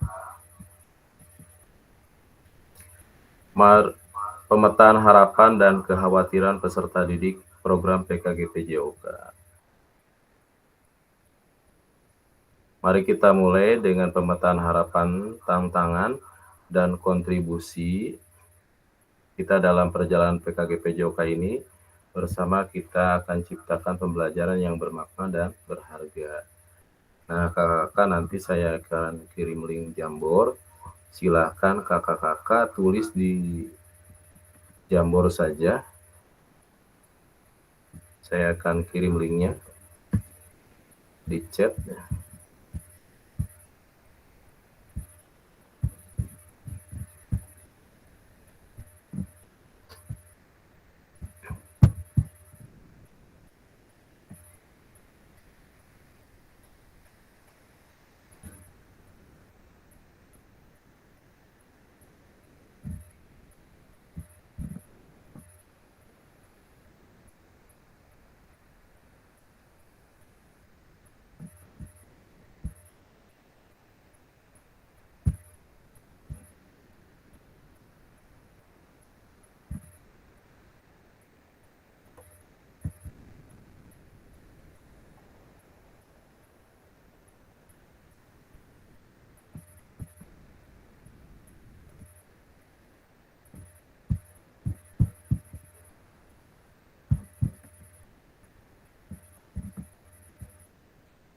pemetaan harapan dan kekhawatiran peserta didik program PKG PJOK. Mari kita mulai dengan pemetaan harapan, tantangan, dan kontribusi kita dalam perjalanan PKG PJOK ini. Bersama kita akan ciptakan pembelajaran yang bermakna dan berharga. Nah, kakak-kakak nanti saya akan kirim link Jamboard. Silahkan kakak-kakak tulis di Jamboard saja. Saya akan kirim linknya di chat.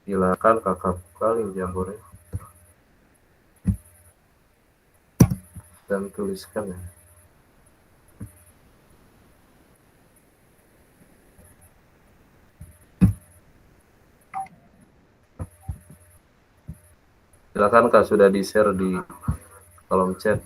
Silakan kakak buka link Jamboard dan tuliskan ya. Silakan kak, sudah di-share di kolom chat.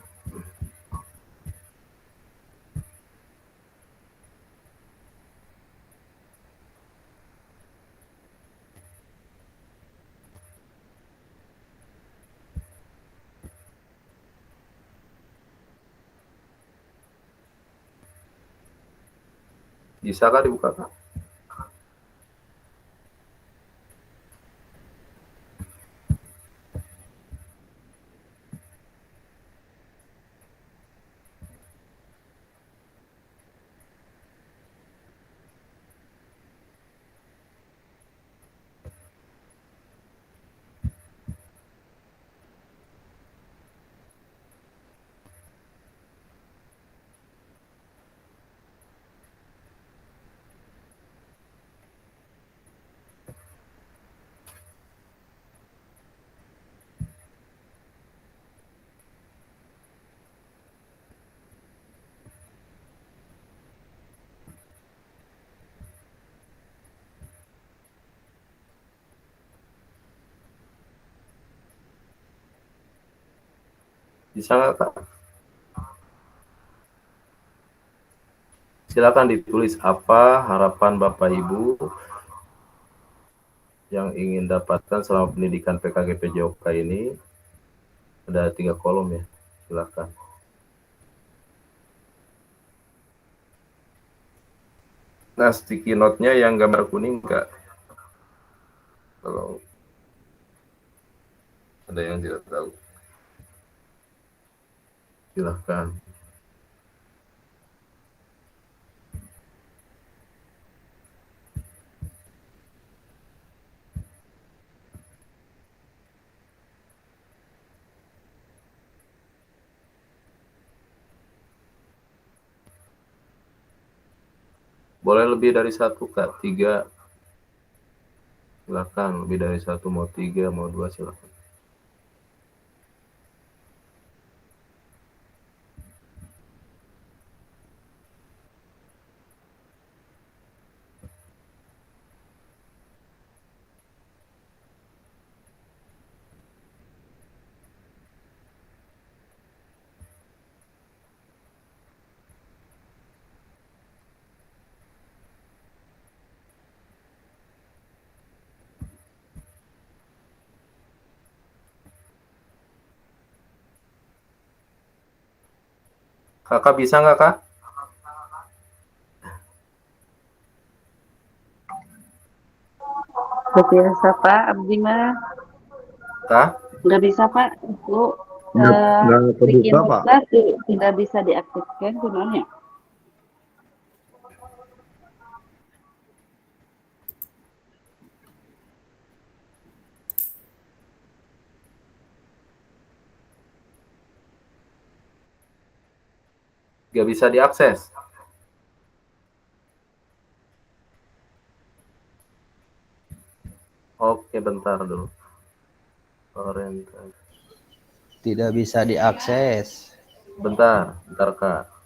Bisa kak dibuka kak? Bisa nggak kak? Silakan ditulis apa harapan Bapak Ibu yang ingin dapatkan selama pendidikan PKG PJOK ini. Ada 3 kolom ya, silakan. Nah, sticky note-nya yang gambar kuning enggak? Kalau ada yang tidak tahu, silahkan. Boleh lebih dari satu, Kak. 3. Silakan. Lebih dari satu, mau 3, mau 2, silakan. Kakak bisa nggak, Kak? Biasa Pak, Abdi mah Kak? nggak bisa Pak. Itu Nggak bikin kebuka, Pak. website tidak bisa diaktifkan gunanya. Nggak bisa diakses. Oke, bentar dulu. Orientasi. Tidak bisa diakses. Bentar, Kak.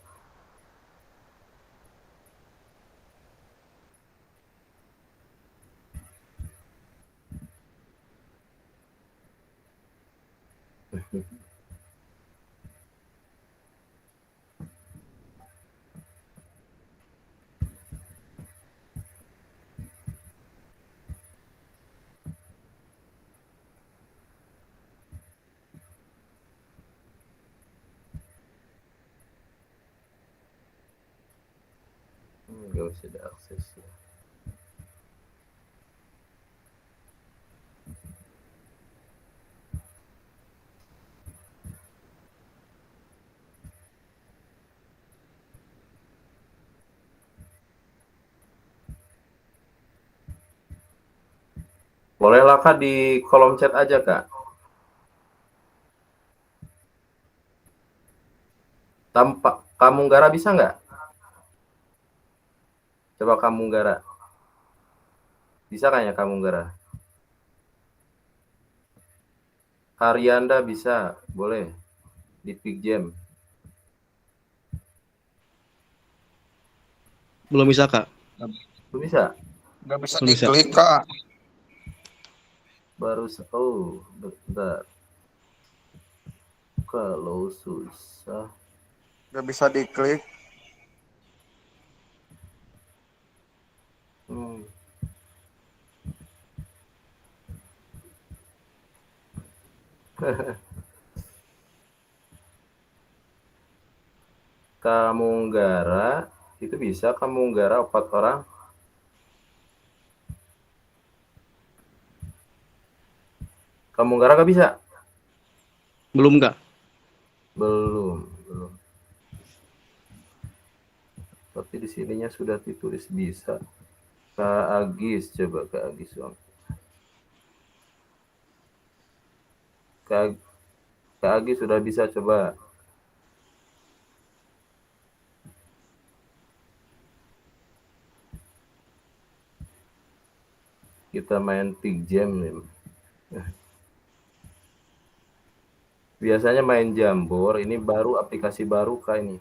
Nggak bisa diakses ya. Bolehlah, Kak, di kolom chat aja, Kak. Tampak Kamunggara bisa nggak? Coba Kamunggara. Bisa kayaknya Kamunggara. Haryanda bisa, boleh. Di Pick Jam. Belum bisa, Kak. Belum bisa? Nggak bisa Belum bisa. diklik, Kak. Baru, bentar. Kalau susah. Nggak bisa diklik. Kamunggara, itu bisa Kamunggara 4 orang. Kamunggara nggak bisa? Belum, Kak. Belum. Tapi di sininya sudah ditulis bisa. Kak Agis, coba Kak Agis. Kak Agis sudah bisa, coba. Kita main Pick Jam nih. Biasanya main Jambor, ini baru aplikasi baru Kak ini.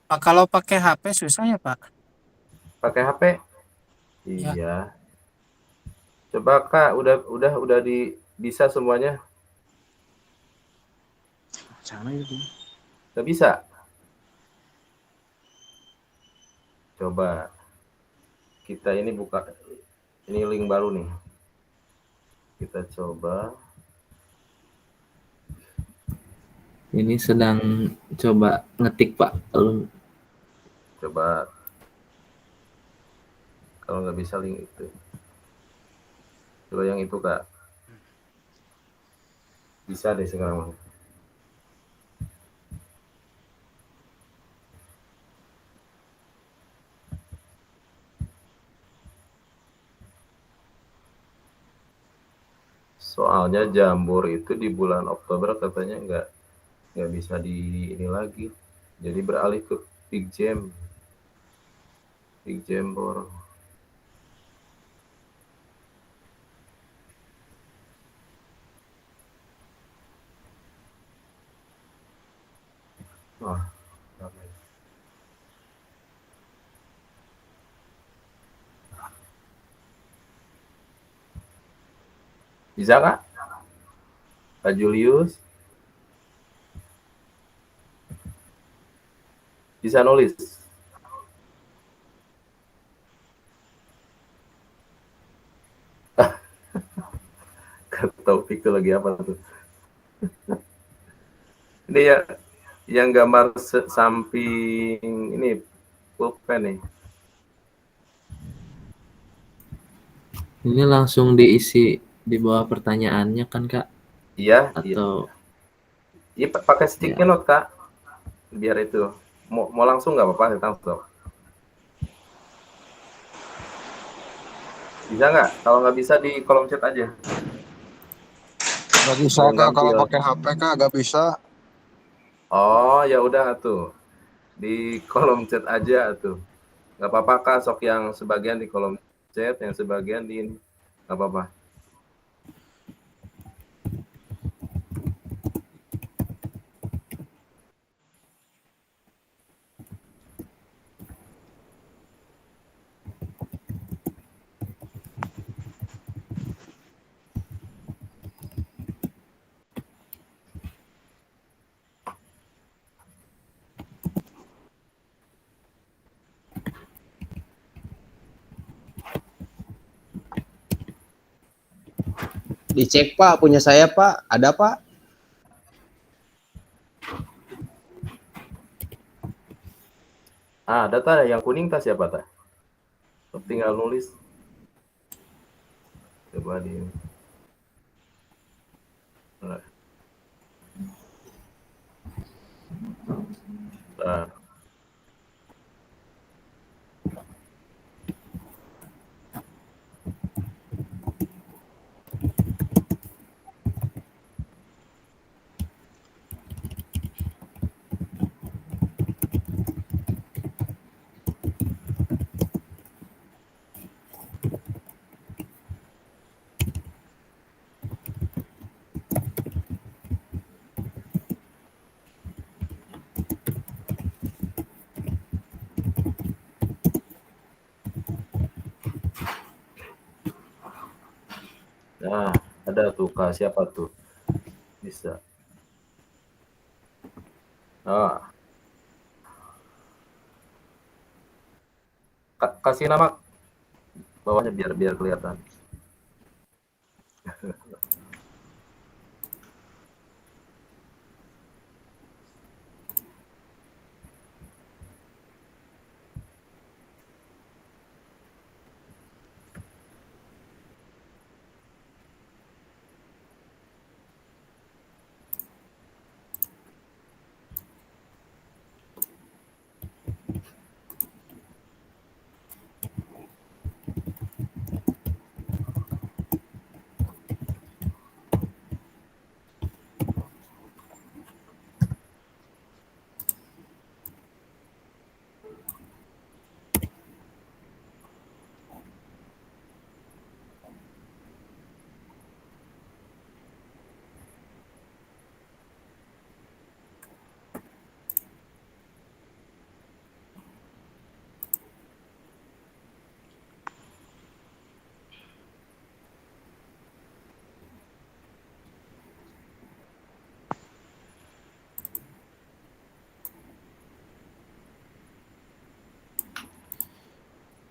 Pak, kalau pakai HP susah ya Pak? Pakai HP? Ya. Iya. Coba Kak, udah bisa semuanya? Sana itu. Nggak bisa? Coba. Kita ini buka, ini link baru nih. Kita coba. Ini sedang coba ngetik, Pak. Coba. Kalau nggak bisa link itu. Coba yang itu Kak. Bisa deh sekarang. Soalnya Jambor itu di bulan Oktober katanya nggak bisa di ini lagi. Jadi beralih ke Big Jambor. Wah, ramai. Bisa Kak? Pak Julius? Bisa nulis? Kak Taufik itu lagi apa tuh? Ini ya yang gambar samping ini pulpen nih. Ini langsung diisi di bawah pertanyaannya kan Kak? Iya. Atau iya pakai sticky note Kak, biar itu mau langsung nggak apa-apa langsung. Bisa nggak? Kalau nggak bisa di kolom chat aja. Nggak bisa Kak, kalau pakai HP Kak nggak bisa. Oh ya udah tuh, di kolom chat aja tuh. Nggak apa-apa Kak, sok yang sebagian di kolom chat, yang sebagian di ini. Nggak apa-apa. Dicek Pak, punya saya Pak, ada Pak? Data yang kuning tas siapa ta? Tinggal nulis. Coba di. Nah. Nah, ada tuh Kak, siapa tuh? Bisa. Kasih nama bawahnya biar kelihatan.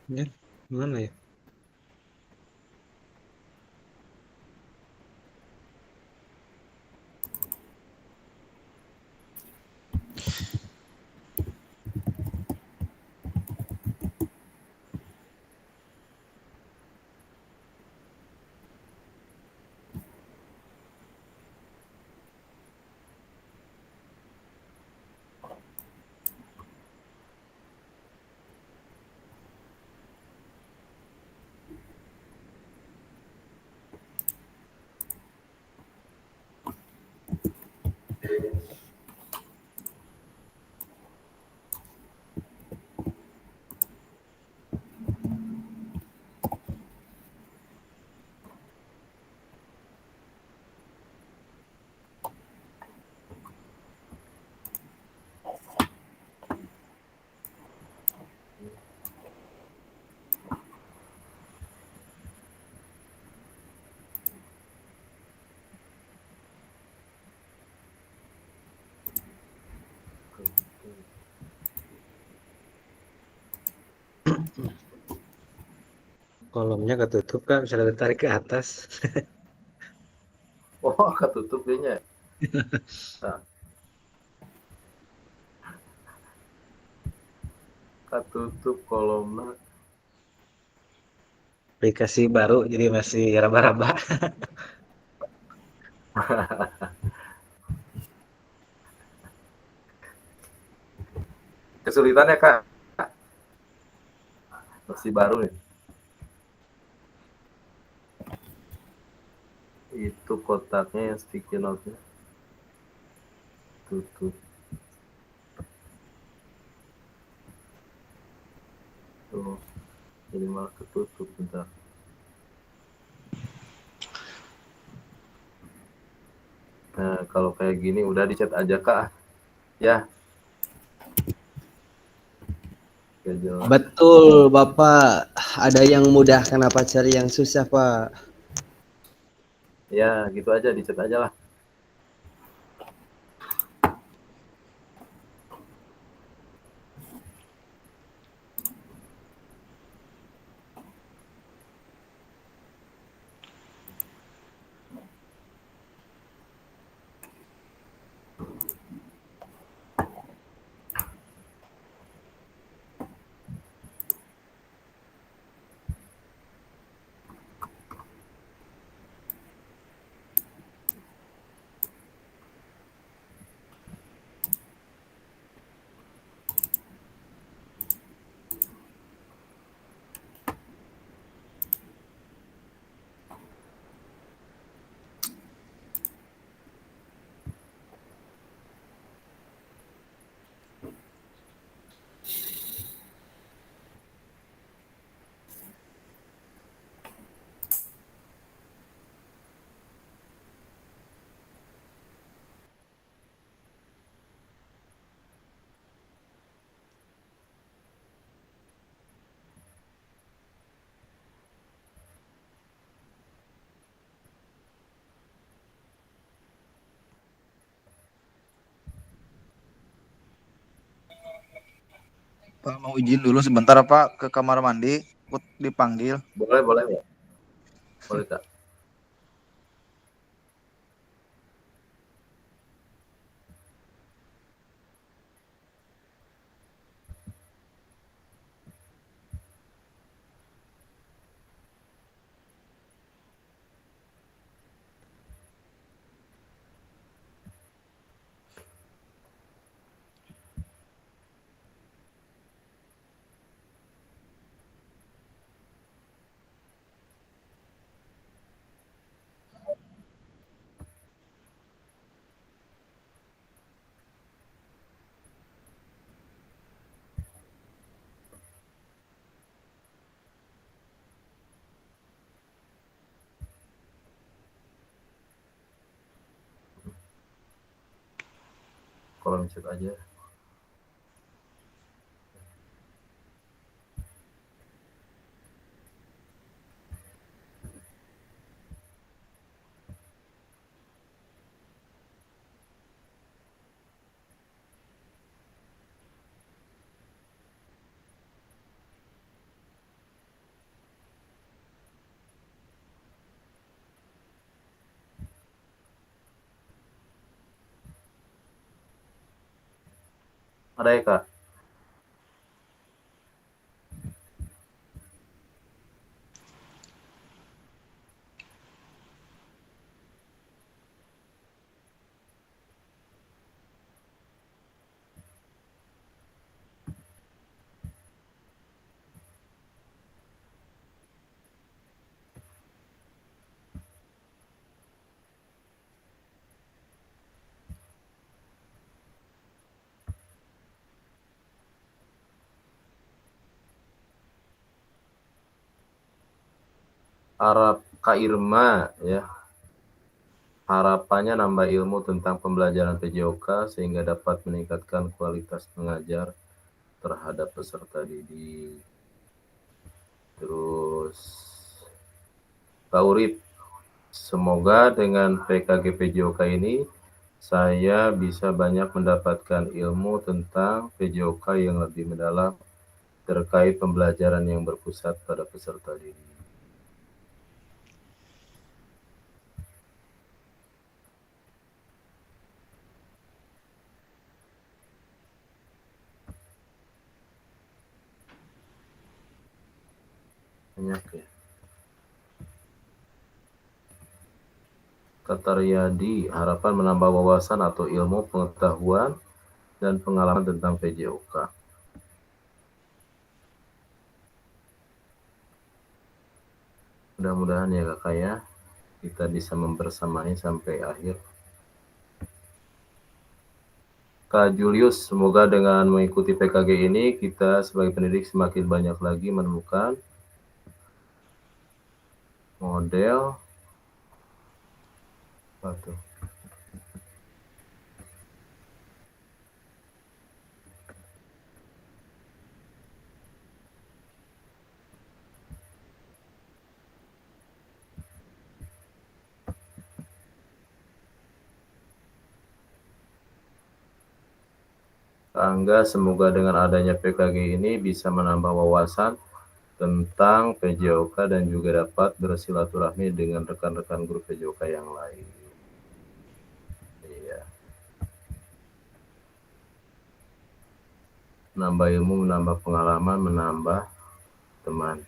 Ya, mana ya? Kolomnya ketutup kan, bisa ditarik ke atas. Oh, ketutup kayaknya. Nah, ketutup kolomnya. Aplikasi baru jadi masih raba-raba. Kesulitannya Kak, masih baru nih. Itu kotaknya yang sticky note-nya. Tutup. Tuh, jadi malah ketutup bentar. Nah, kalau kayak gini udah dicat aja Kak. Ya. Betul, Bapak. Ada yang mudah, kenapa cari yang susah, Pak? Ya, gitu aja, dicat aja lah. Pak mau izin dulu sebentar Pak ke kamar mandi, dipanggil. Boleh ya? Boleh Kak. Kolom chat aja. Ada ya Kak? Harap Kak Irma ya. Harapannya nambah ilmu tentang pembelajaran PJOK sehingga dapat meningkatkan kualitas mengajar terhadap peserta didik. Terus Pak Urip, semoga dengan PKG PJOK ini saya bisa banyak mendapatkan ilmu tentang PJOK yang lebih mendalam terkait pembelajaran yang berpusat pada peserta didik. Banyak ya. Kata Riyadi, harapan menambah wawasan atau ilmu pengetahuan dan pengalaman tentang PJOK. Mudah-mudahan ya kakak ya, kita bisa membersamai sampai akhir. Kak Julius, semoga dengan mengikuti PKG ini, kita sebagai pendidik semakin banyak lagi menemukan model Angga, semoga dengan adanya PKG ini bisa menambah wawasan tentang PJOK dan juga dapat bersilaturahmi dengan rekan-rekan grup PJOK yang lain. Iya. Menambah ilmu, menambah pengalaman, menambah teman.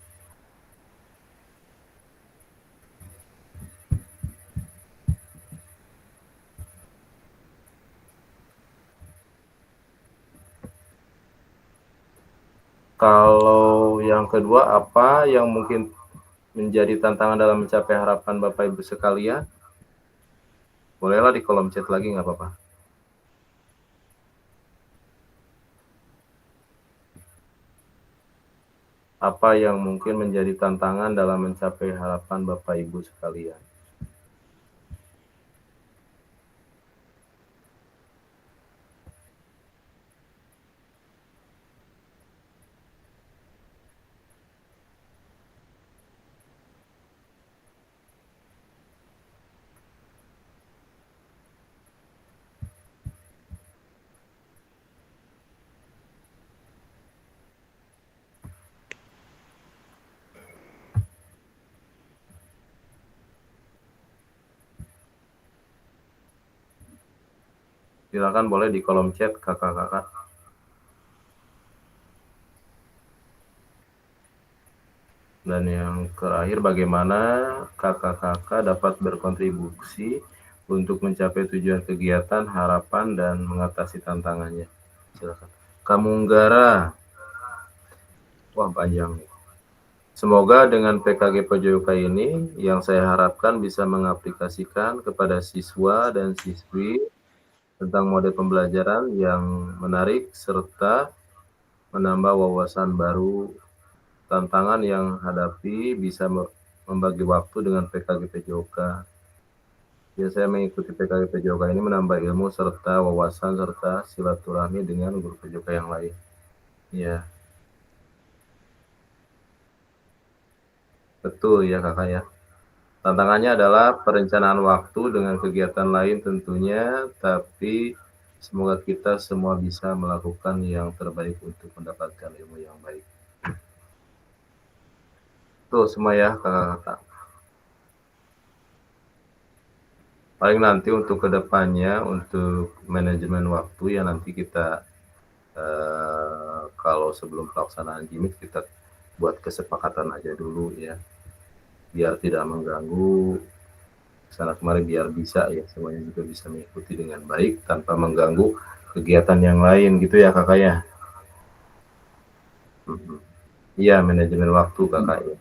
Kalau yang kedua, apa yang mungkin menjadi tantangan dalam mencapai harapan Bapak Ibu sekalian? Bolehlah di kolom chat lagi, nggak apa-apa. Apa yang mungkin menjadi tantangan dalam mencapai harapan Bapak Ibu sekalian? Silakan boleh di kolom chat kakak-kakak. Dan yang terakhir, bagaimana kakak-kakak dapat berkontribusi untuk mencapai tujuan kegiatan, harapan, dan mengatasi tantangannya? Silakan. Kamunggara. Wah, panjang nih. Semoga dengan PKG PJOK ini yang saya harapkan bisa mengaplikasikan kepada siswa dan siswi tentang model pembelajaran yang menarik serta menambah wawasan baru, tantangan yang hadapi, bisa membagi waktu dengan PKG PJOK. Ya, saya mengikuti PKG PJOK ini menambah ilmu serta wawasan serta silaturahmi dengan guru PJOK yang lain. Ya, betul ya kakak ya. Tantangannya adalah perencanaan waktu dengan kegiatan lain tentunya, tapi semoga kita semua bisa melakukan yang terbaik untuk mendapatkan ilmu yang baik. Tuh semua ya kakak-kakak. Paling nanti untuk kedepannya, untuk manajemen waktu ya nanti kita kalau sebelum pelaksanaan jimit kita buat kesepakatan aja dulu ya, biar tidak mengganggu sana kemari, biar bisa ya semuanya juga bisa mengikuti dengan baik tanpa mengganggu kegiatan yang lain gitu ya kakak ya. Iya, manajemen waktu kakak ya.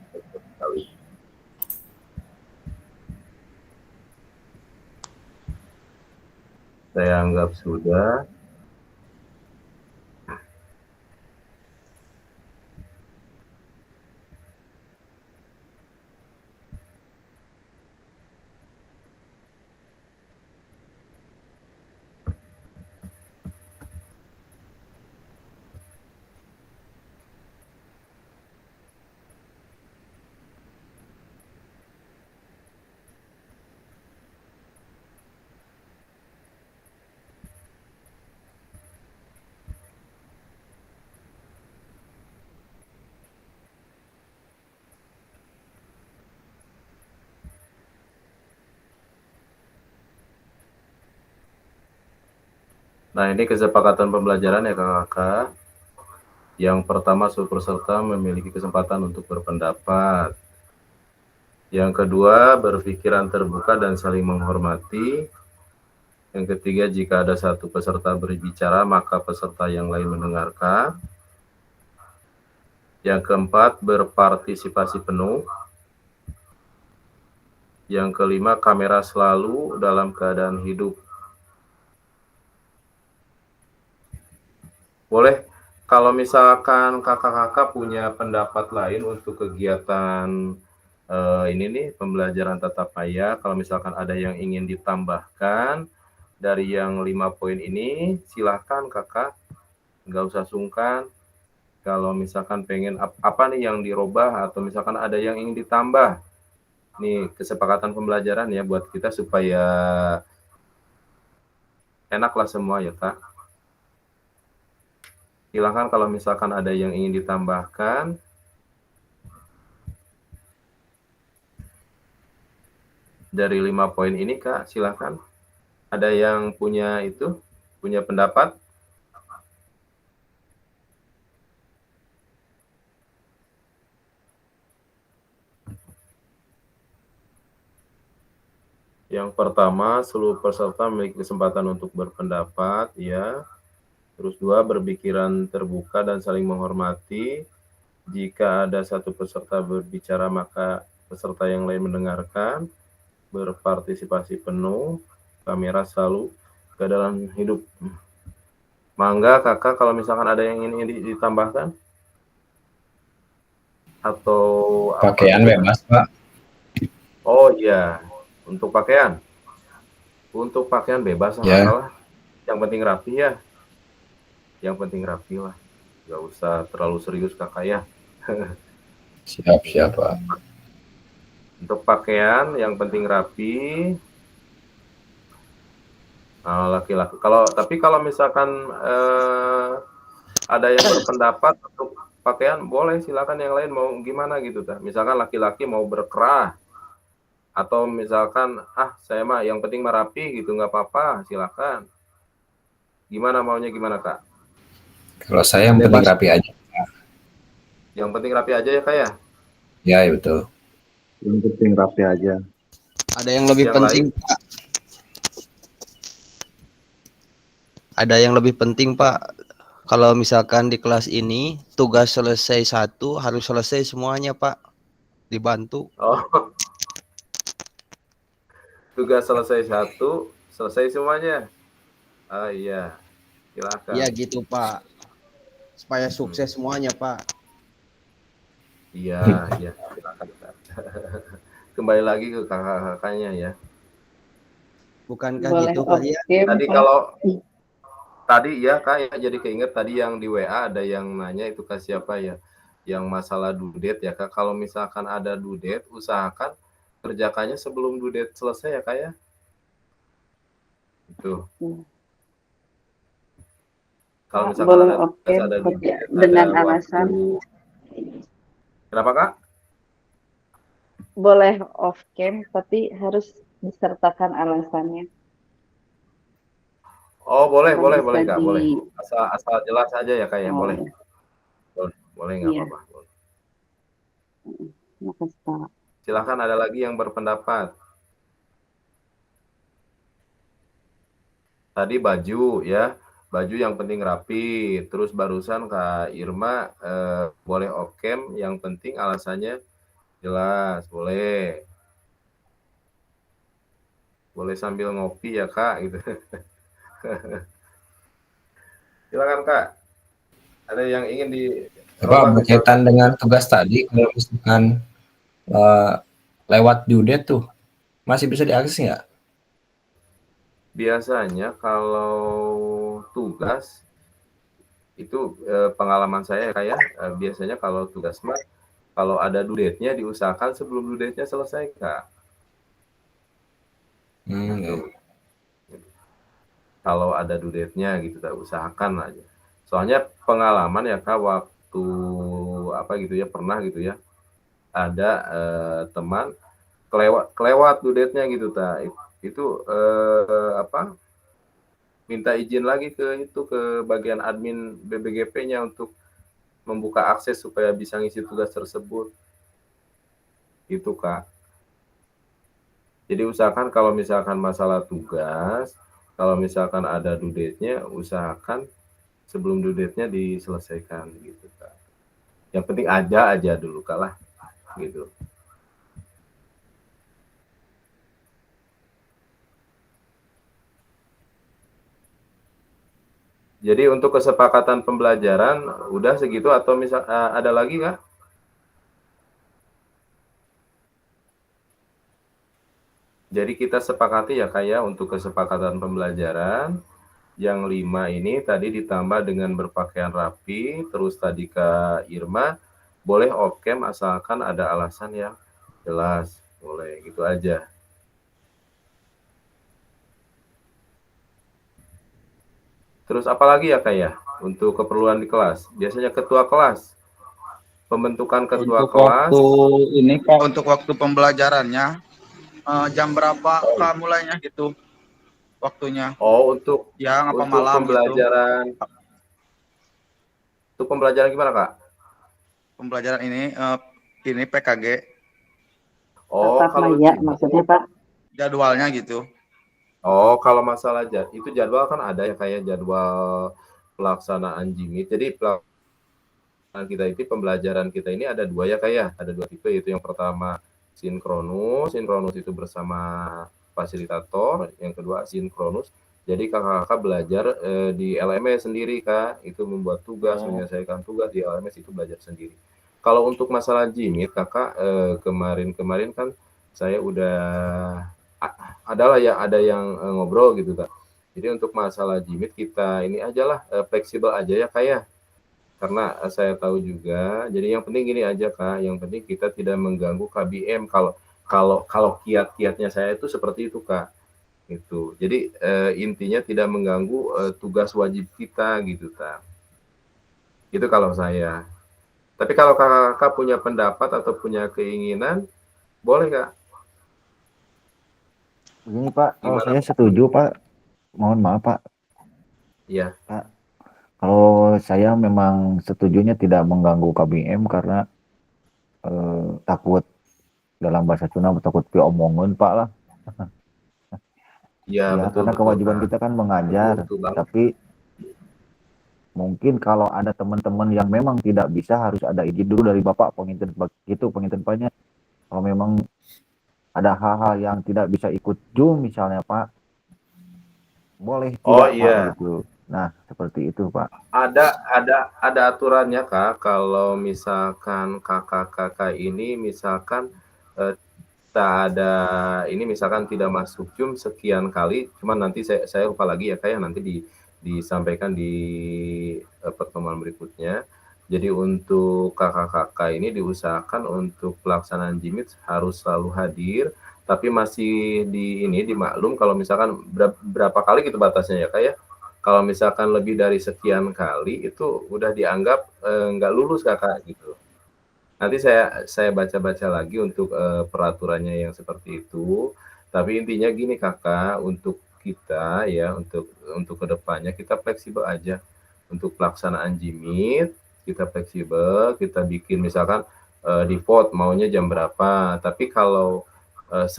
Saya anggap sudah. Nah, ini kesepakatan pembelajaran ya kakak. Yang pertama, seluruh peserta memiliki kesempatan untuk berpendapat. Yang kedua, berpikiran terbuka dan saling menghormati. Yang ketiga, jika ada satu peserta berbicara, maka peserta yang lain mendengarkan. Yang keempat, berpartisipasi penuh. Yang kelima, kamera selalu dalam keadaan hidup. Boleh, kalau misalkan kakak-kakak punya pendapat lain untuk kegiatan ini nih, pembelajaran tatap maya, kalau misalkan ada yang ingin ditambahkan dari yang 5 poin ini, silahkan kakak, nggak usah sungkan. Kalau misalkan pengen apa nih yang dirubah atau misalkan ada yang ingin ditambah, nih kesepakatan pembelajaran ya buat kita supaya enaklah semua ya kak. Silahkan kalau misalkan ada yang ingin ditambahkan. Dari 5 poin ini kak, silahkan. Ada yang punya pendapat? Yang pertama, seluruh peserta memiliki kesempatan untuk berpendapat, ya. Terus 2, berpikiran terbuka dan saling menghormati. Jika ada satu peserta berbicara, maka peserta yang lain mendengarkan. Berpartisipasi penuh, kamera selalu ke dalam hidup. Mangga kakak, kalau misalkan ada yang ingin ditambahkan? Atau pakaian bebas, Pak. Oh iya, untuk pakaian. Untuk pakaian bebas masalah. Yang penting rapi ya. Yang penting rapi lah. Gak usah terlalu serius kakak ya. Siap, Pak. Untuk pakaian yang penting rapi. Laki-laki. Kalau misalkan ada yang berpendapat untuk pakaian, boleh silakan yang lain mau gimana gitu dah. Misalkan laki-laki mau berkerah atau misalkan saya mah yang penting merapi gitu, nggak apa-apa, silakan. Gimana maunya gimana kak? Kalau saya yang penting rapi aja. Yang penting rapi aja ya kak ya? Ya, betul. Yang penting rapi aja. Ada yang lebih penting Pak. Ada yang lebih penting Pak. Kalau misalkan di kelas ini tugas selesai satu harus selesai semuanya Pak. Dibantu. Oh. Tugas selesai satu, selesai semuanya. Iya. Silakan. Iya gitu Pak. Supaya sukses semuanya Pak. Iya. Silakan. Kembali lagi ke kakak-kakaknya ya. Bukankah Boleh gitu Pak ya? Tadi kalau tadi ya kak ya, jadi keinget tadi yang di WA ada yang nanya itu ke siapa ya, yang masalah due date ya kak. Kalau misalkan ada due date, usahakan kerjakannya sebelum due date selesai ya kak ya. Itu. Kalau misalkan ada due date, dengan ada alasan waktu. Kenapa kak? boleh off cam tapi harus disertakan alasannya. Oh boleh kak, di... boleh. Asal jelas aja ya kak ya, boleh. Boleh nggak apa-apa. Makasih Pak. Silakan ada lagi yang berpendapat. Tadi baju ya, baju yang penting rapi. Terus barusan Kak Irma boleh off cam, yang penting alasannya jelas, boleh. Boleh sambil ngopi ya Kak gitu. Silakan Kak. Ada yang ingin di Pak, berkaitan dengan tugas tadi, kalau misalkan lewat due date tuh, masih bisa diakses nggak? Biasanya kalau tugas itu pengalaman saya kayak biasanya kalau tugas mah kalau ada due date-nya diusahakan sebelum due date-nya selesai Kak. Kalau ada due date-nya gitu, kita usahakan aja. Soalnya pengalaman ya Kak, waktu pernah gitu ya, ada teman kelewat due date-nya gitu, itu minta izin lagi ke bagian admin BBGP-nya untuk membuka akses supaya bisa ngisi tugas tersebut. Itu Kak. Jadi usahakan kalau misalkan masalah tugas, kalau misalkan ada due date-nya, usahakan sebelum due date-nya diselesaikan gitu Kak. Yang penting ada aja dulu Kak lah, gitu. Jadi untuk kesepakatan pembelajaran udah segitu atau ada lagi Kak? Jadi kita sepakati ya Kak ya untuk kesepakatan pembelajaran yang 5 ini tadi ditambah dengan berpakaian rapi, terus tadi Kak Irma boleh off cam asalkan ada alasan yang jelas, boleh gitu aja. Terus apalagi ya Kak ya untuk keperluan di kelas? Biasanya ketua kelas, pembentukan ketua Untuk kelas. waktu ini Pak, untuk waktu pembelajarannya jam berapa Kak mulainya gitu waktunya? Oh, untuk siang apa untuk malam pembelajaran. gitu? Untuk pembelajaran gimana Kak? Pembelajaran ini PKG. Oh, Tatap kalau maya maksudnya Pak. Jadwalnya gitu. Oh, kalau masalah itu jadwal kan ada ya kayak jadwal pelaksanaan JIMIT. Jadi pelaksanaan kita itu pembelajaran kita ini ada 2 ya kayak ada 2 tipe, yaitu yang pertama sinkronus itu bersama fasilitator, yang kedua asinkronus. Jadi kakak-kakak belajar di LMS sendiri Kak, itu membuat tugas, menyelesaikan tugas di LMS itu belajar sendiri. Kalau untuk masalah JIMIT Kakak kemarin kan saya udah ada yang ngobrol gitu Kak. Jadi untuk masalah JIMIT kita ini ajalah fleksibel aja ya Kak ya. Karena saya tahu juga, jadi yang penting gini aja Kak, yang penting kita tidak mengganggu KBM. Kalau kiat-kiatnya saya itu seperti itu Kak. Itu. Jadi intinya tidak mengganggu tugas wajib kita gitu Kak. Itu kalau saya. Tapi kalau kakak punya pendapat atau punya keinginan, boleh Kak. Begini Pak, kalau Gimana, saya Pak? setuju Pak, mohon maaf Pak. Iya. Pak, kalau saya memang setujunya tidak mengganggu KBM karena takut dalam bahasa Sunda takut diomongan Pak lah. Iya, Ya, betul, karena betul, kewajiban Kak. kita kan mengajar, Betul banget. tapi mungkin kalau ada teman-teman yang memang tidak bisa harus ada izin dulu dari Bapak penginten itu penginten Paknya. Kalau memang ada hal-hal yang tidak bisa ikut Zoom misalnya Pak, boleh Oh tidak Pak iya. gitu. Nah, seperti itu Pak. Ada aturannya Kak, kalau misalkan kakak-kakak ini misalkan tak ada ini misalkan tidak masuk Zoom sekian kali, cuman nanti saya lupa lagi ya Kak ya, nanti disampaikan di pertemuan berikutnya. Jadi untuk kakak-kakak ini diusahakan untuk pelaksanaan JIMIT harus selalu hadir, tapi masih dimaklum kalau misalkan berapa kali gitu batasnya ya Kak ya. Kalau misalkan lebih dari sekian kali itu udah dianggap nggak lulus Kakak gitu. Nanti saya baca-baca lagi untuk peraturannya yang seperti itu. Tapi intinya gini Kakak, untuk kita ya, untuk kedepannya kita fleksibel aja. Untuk pelaksanaan JIMIT, kita fleksibel, kita bikin misalkan default maunya jam berapa. Tapi kalau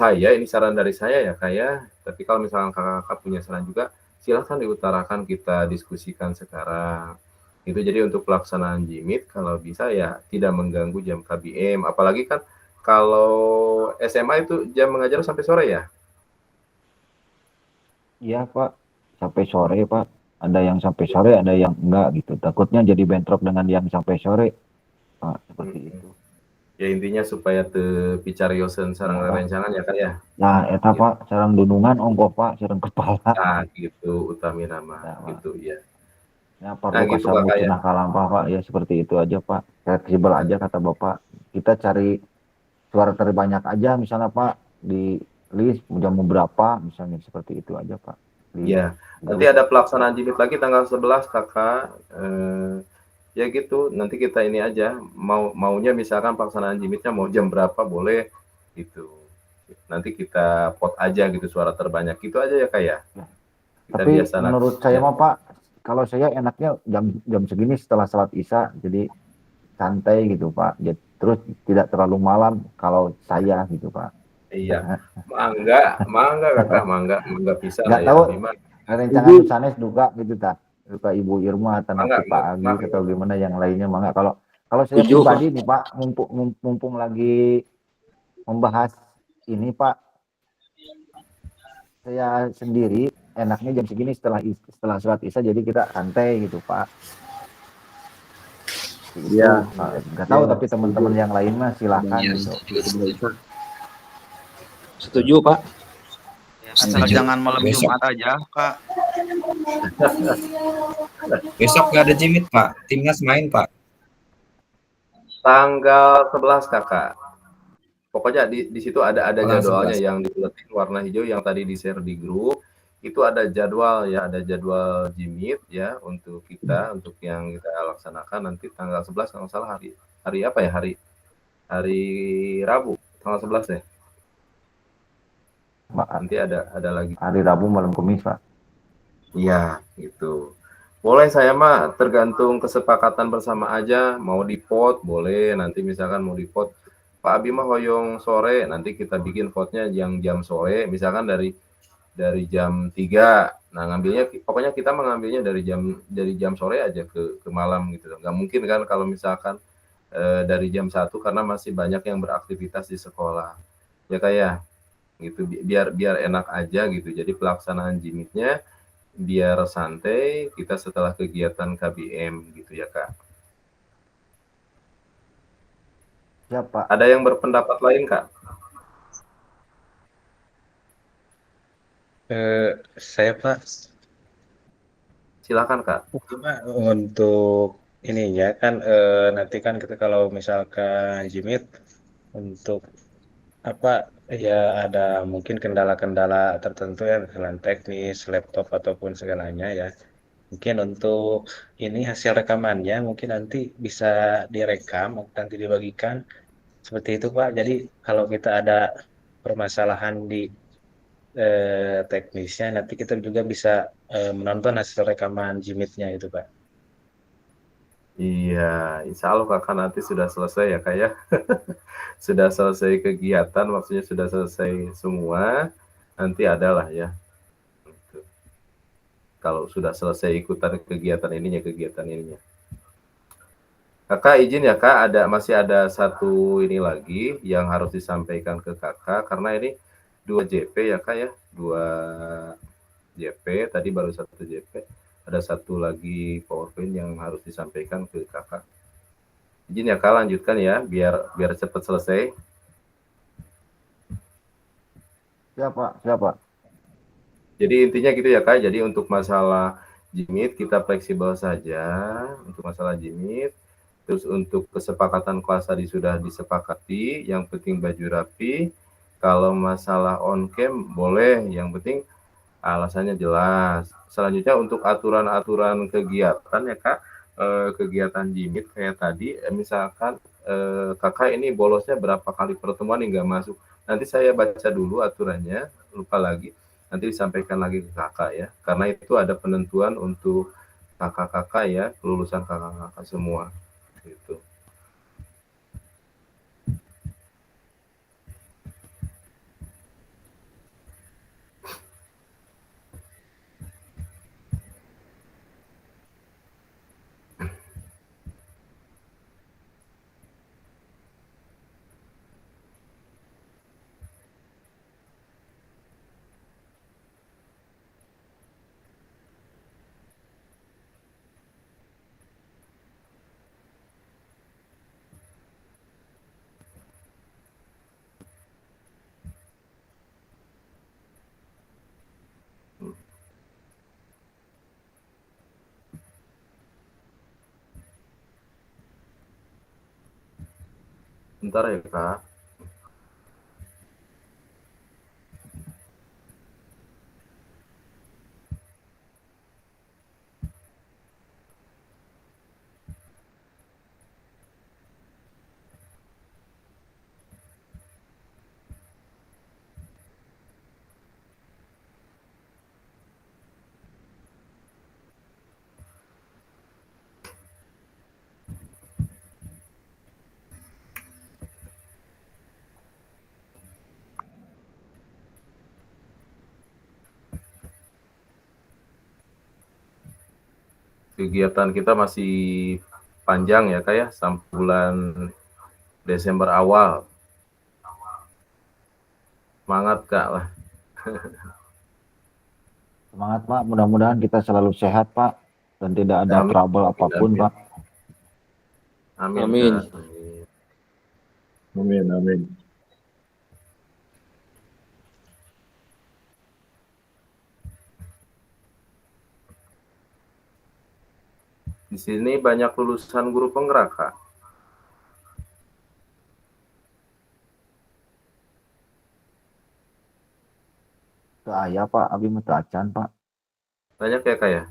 ini saran dari saya ya Kak ya, tapi kalau misalkan kakak-kakak punya saran juga, silahkan diutarakan, kita diskusikan sekarang. Itu jadi untuk pelaksanaan JIMIT kalau bisa ya tidak mengganggu jam KBM. Apalagi kan kalau SMA itu jam mengajar sampai sore ya? Iya Pak, sampai sore Pak. Ada yang sampai sore, ada yang enggak gitu. Takutnya jadi bentrok dengan yang sampai sore Pak, seperti itu. Ya intinya supaya picariosen sareng rerencangan ya Kak ya. Nah, eta Pak, sareng dunungan ongkoh Pak, sareng kepala. Nah, gitu utami nama gitu ya. Ya, perlu gitu kasamu Kakak ya. cenah kalampah Pak, ya seperti itu aja Pak. Fleksibel aja kata Bapak. Kita cari suara terbanyak aja misalnya Pak, di list jam berapa misalnya, seperti itu aja Pak. Iya, nanti ada pelaksanaan JIMIT lagi tanggal 11 Kakak. Ya gitu, nanti kita ini aja maunya misalkan pelaksanaan JIMIT-nya mau jam berapa boleh gitu. Nanti kita pot aja gitu suara terbanyak, gitu aja ya Kak ya. Kita Tapi biasa menurut saya mah Pak, kalau saya enaknya jam segini setelah sholat Isya, jadi santai gitu Pak. Terus tidak terlalu malam kalau saya gitu Pak. Iya, mangga kakak, mangga bisa lah Nggak ya, tahu Bima. rencangan sanes juga gitu tak. Suka Ibu Irma atau Mangga, Pak Agis mangga. atau gimana yang lainnya mangga. Kalau saya Setuju, Pak. pribadi nih Pak, mumpung lagi membahas ini Pak, saya sendiri enaknya jam segini setelah sholat Isya, jadi kita santai gitu Pak. Iya. Nggak tahu tapi teman-teman yang lain mah silahkan gitu. Setuju, Pak. Asal jangan malam Besok. Jumat aja, Kak. Besok nggak ada Jimit Pak, timnas main Pak. Tanggal 11 kakak. Pokoknya di situ ada jadwalnya 11. yang dibuletin warna hijau yang tadi di-share di grup. Itu ada jadwal ya, ada jadwal Jimit ya untuk kita, untuk yang kita laksanakan nanti tanggal 11 kalau nggak salah hari apa ya? Hari Rabu tanggal 11 ya. Nanti ada lagi hari Rabu malam Kamis Pak. Iya, gitu. Boleh, saya mah tergantung kesepakatan bersama aja, mau di vote boleh, nanti misalkan mau di vote Pak Abi mah hoyong sore, nanti kita bikin vote-nya yang jam sore, misalkan dari jam 3. Nah, pokoknya kita mengambilnya dari jam sore aja ke malam gitu. Nggak mungkin kan kalau misalkan dari jam 1 karena masih banyak yang beraktivitas di sekolah. Ya kayak gitu, biar enak aja gitu. Jadi pelaksanaan Jimitnya biar santai kita setelah kegiatan KBM gitu ya Kak. Siapa? Ada yang berpendapat lain Kak? Saya Pak. Silakan Kak. Untuk ininya kan nanti kan kita kalau misalkan Jimit untuk apa ya ada mungkin kendala-kendala tertentu ya misalnya teknis laptop ataupun segalanya ya. Mungkin untuk ini hasil rekamannya mungkin nanti bisa direkam nanti dibagikan seperti itu Pak. Jadi kalau kita ada permasalahan di teknisnya nanti kita juga bisa menonton hasil rekaman Jimitnya itu Pak. Iya, insya Allah Kakak nanti sudah selesai ya Kak ya. Sudah selesai kegiatan, maksudnya sudah selesai semua, nanti adalah ya. Gitu. Kalau sudah selesai ikutan kegiatan ininya. Kakak izin ya Kak, masih ada satu ini lagi yang harus disampaikan ke Kakak, karena ini 2 JP ya Kak ya, 2 JP, tadi baru 1 JP. Ada satu lagi PowerPoint yang harus disampaikan ke Kakak. Izin ya Kak, lanjutkan ya, biar cepat selesai. Siapa? Jadi intinya gitu ya Kak, jadi untuk masalah Jimit kita fleksibel saja, untuk masalah Jimit. Terus untuk kesepakatan kelas tadi sudah disepakati, yang penting baju rapi. Kalau masalah on cam boleh, yang penting alasannya jelas. Selanjutnya untuk aturan-aturan kegiatan ya Kak, kegiatan Jimit kayak tadi, misalkan Kakak ini bolosnya berapa kali pertemuan hingga masuk. Nanti saya baca dulu aturannya, lupa lagi. Nanti disampaikan lagi ke Kakak ya, karena itu ada penentuan untuk kakak-kakak ya, kelulusan kakak-kakak semua. Gitu. Bentar ya Kak. kegiatan kita masih panjang ya Kak ya, sampai bulan Desember awal. Semangat Kak lah. Semangat Pak, mudah-mudahan kita selalu sehat Pak dan tidak ada Amin. trouble apapun Amin. Pak. Amin. Amin. Kak. Amin, amin. Di sini banyak lulusan guru penggerak Kak. Saya Pak, abi mutacan Pak. Banyak ya Kak ya?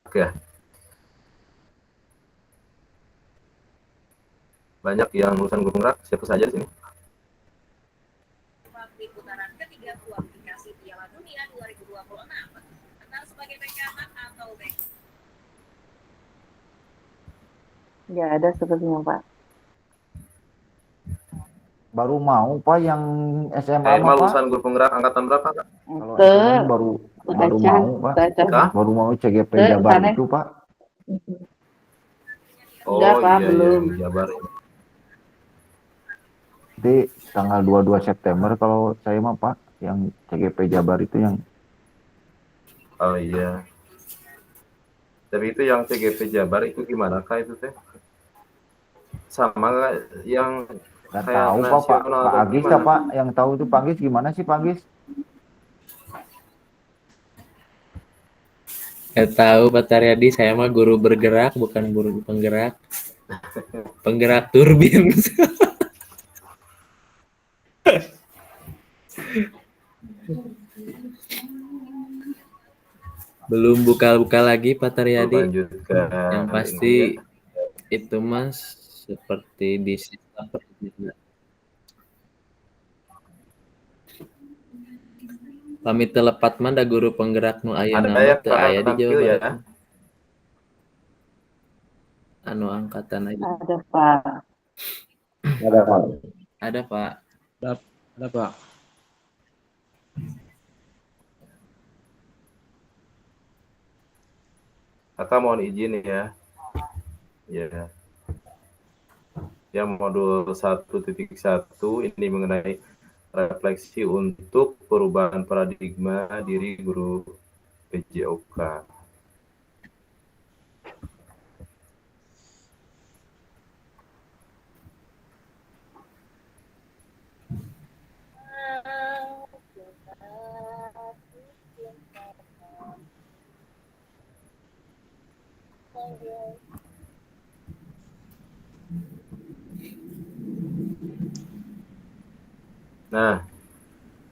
Oke. Banyak yang lulusan guru penggerak, siapa saja di sini? Di putaran ketiga kualifikasi Piala Dunia 2026. Benar sebagai bek kanan atau bek? Nggak ada sepertinya Pak. Baru mau Pak yang SMA mah Pak. lulusan guru penggerak angkatan berapa Kak? Kalau Ke SMA baru mau Pak. Hah? Baru mau CGP Ke Jabar sana. itu Pak. Enggak, Pak, iya, belum. Iya, Jabar. Nanti tanggal 22 September kalau saya mah Pak, yang CGP Jabar itu yang. Oh iya. Tapi itu yang CGP Jabar itu gimana Kak itu teh? Sama nggak yang Nggak kayak tahu Pak, nasional Pak atau Agis gimana? ya Pak, yang tahu itu Pak Agis gimana sih Pak Agis? Tahu Pak Taryadi, saya mah guru bergerak bukan guru penggerak. Penggerak turbin. Belum buka-buka lagi Pak Taryadi. Lanjutkan Yang pasti itu Mas seperti di sistem peradilan. Pamit telepat mah da guru penggerak nu aya Ada nama ya teu aya di Jawa tampil ya? Barat. Anu angkatan aja. Ada Pak. Ada Pak. Ada Pak. Ada Pak. Kakak mohon izin ya. Ya. Yang modul 1.1 ini mengenai refleksi untuk perubahan paradigma diri guru PJOK. Nah,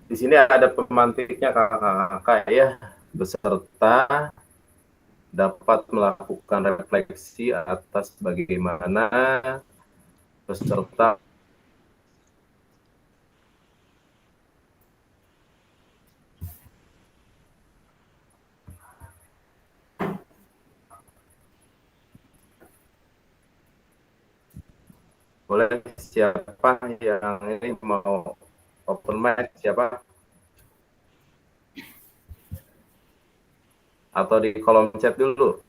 di sini ada pemantiknya kakak-kakak ya, beserta dapat melakukan refleksi atas bagaimana peserta boleh siapa yang ini mau open mic siapa? Atau di kolom chat dulu.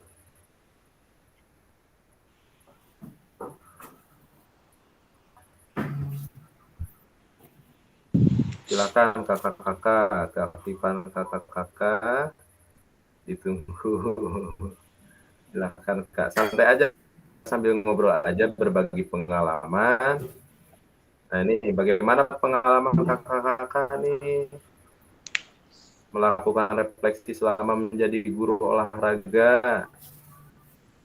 Silakan kakak-kakak, keaktifan kakak-kakak ditunggu. Silakan Kak, santai aja sambil ngobrol aja, berbagi pengalaman. Nah ini bagaimana pengalaman kakak-kakak nih melakukan refleksi selama menjadi guru olahraga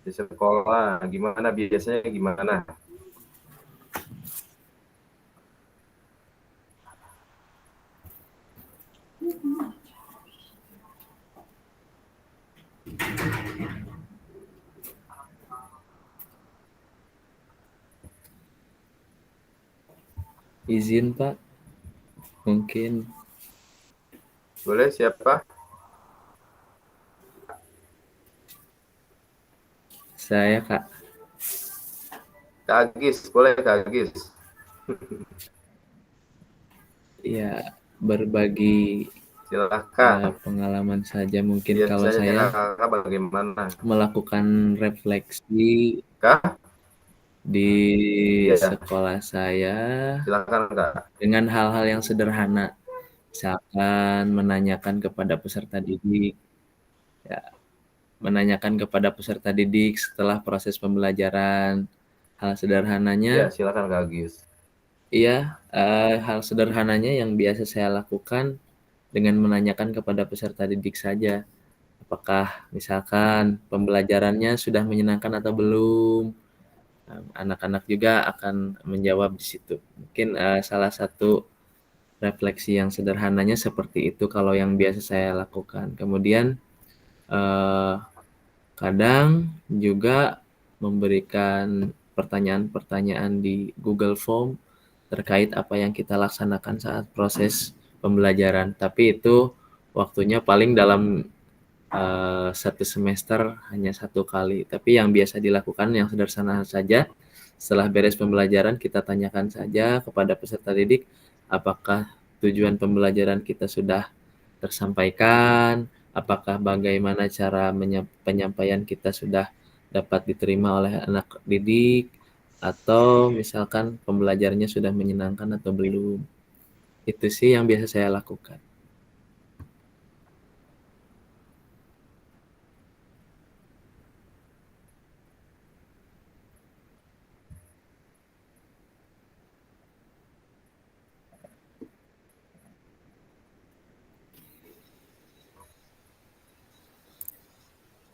di sekolah, gimana biasanya gimana? Izin Pak. Mungkin. Boleh siapa? Saya Kak. Kak Agis, boleh Kak Agis. Iya, berbagi Silakan. pengalaman saja mungkin kalau Biasanya saya kakak bagaimana? melakukan refleksi Kak? di Iya. sekolah saya Silakan Kak. dengan hal-hal yang sederhana, misalkan menanyakan kepada peserta didik, ya, menanyakan kepada peserta didik setelah proses pembelajaran, hal Ya, sederhananya. silakan Kak Agis. Iya, hal sederhananya yang biasa saya lakukan dengan menanyakan kepada peserta didik saja. Apakah misalkan pembelajarannya sudah menyenangkan atau belum? Anak-anak juga akan menjawab di situ. Mungkin salah satu refleksi yang sederhananya seperti itu kalau yang biasa saya lakukan. Kemudian kadang juga memberikan pertanyaan-pertanyaan di Google Form terkait apa yang kita laksanakan saat proses pembelajaran. Tapi itu waktunya paling dalam satu semester hanya 1 kali. Tapi yang biasa dilakukan yang sederhana saja, setelah beres pembelajaran kita tanyakan saja kepada peserta didik apakah tujuan pembelajaran kita sudah tersampaikan, apakah bagaimana cara penyampaian kita sudah dapat diterima oleh anak didik, atau misalkan pembelajarannya sudah menyenangkan atau belum. Itu sih yang biasa saya lakukan.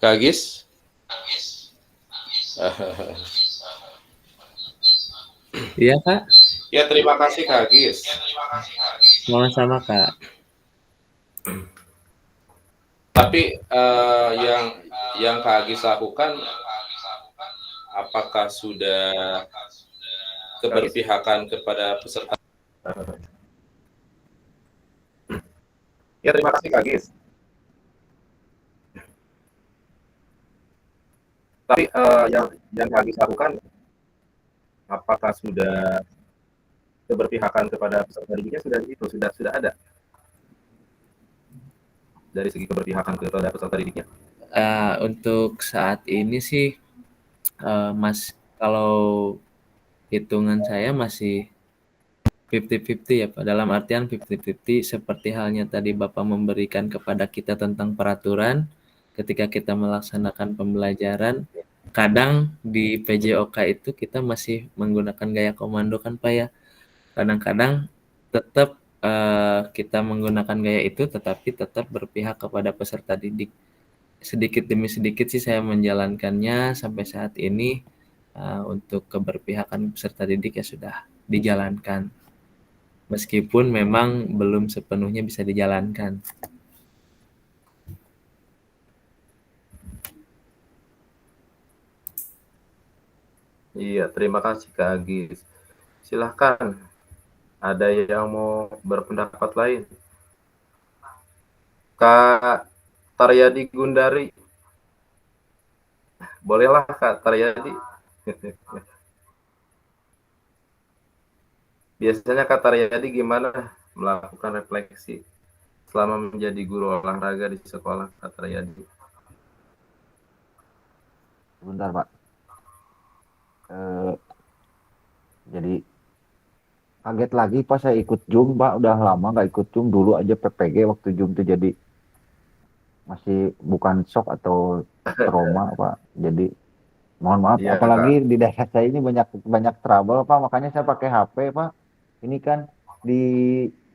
Kak Agis? Iya Kak. Ya terima kasih Kak Agis. Sama-sama Kak. Tapi yang Kak Agis lakukan, apakah sudah keberpihakan kepada peserta? Ya terima kasih Kak Agis. Tapi yang Kak Agis lakukan, apakah sudah keberpihakan kepada peserta didiknya sudah ada dari segi keberpihakan kepada peserta didiknya? Untuk saat ini sih Mas, kalau hitungan saya masih 50-50 ya Pak. Dalam artian 50-50 seperti halnya tadi Bapak memberikan kepada kita tentang peraturan ketika kita melaksanakan pembelajaran. Kadang di PJOK itu kita masih menggunakan gaya komando kan Pak ya. Kadang-kadang tetap kita menggunakan gaya itu tetapi tetap berpihak kepada peserta didik. Sedikit demi sedikit sih saya menjalankannya sampai saat ini. Untuk keberpihakan peserta didik ya sudah dijalankan. Meskipun memang belum sepenuhnya bisa dijalankan. Iya, terima kasih Kak Agis. Silahkan, ada yang mau berpendapat lain? Kak Taryadi Gundari. Bolehlah Kak Taryadi. Biasanya Kak Taryadi gimana melakukan refleksi selama menjadi guru olahraga di sekolah Kak Taryadi? Sebentar Pak. Jadi kaget lagi pas saya ikut Zoom Pak, udah lama nggak ikut Zoom. Dulu aja PPG waktu Zoom tuh jadi masih bukan shock atau trauma Pak. Jadi mohon maaf, Iya, apalagi Kak. di daerah saya ini banyak trouble Pak, makanya saya pakai HP Pak. Ini kan di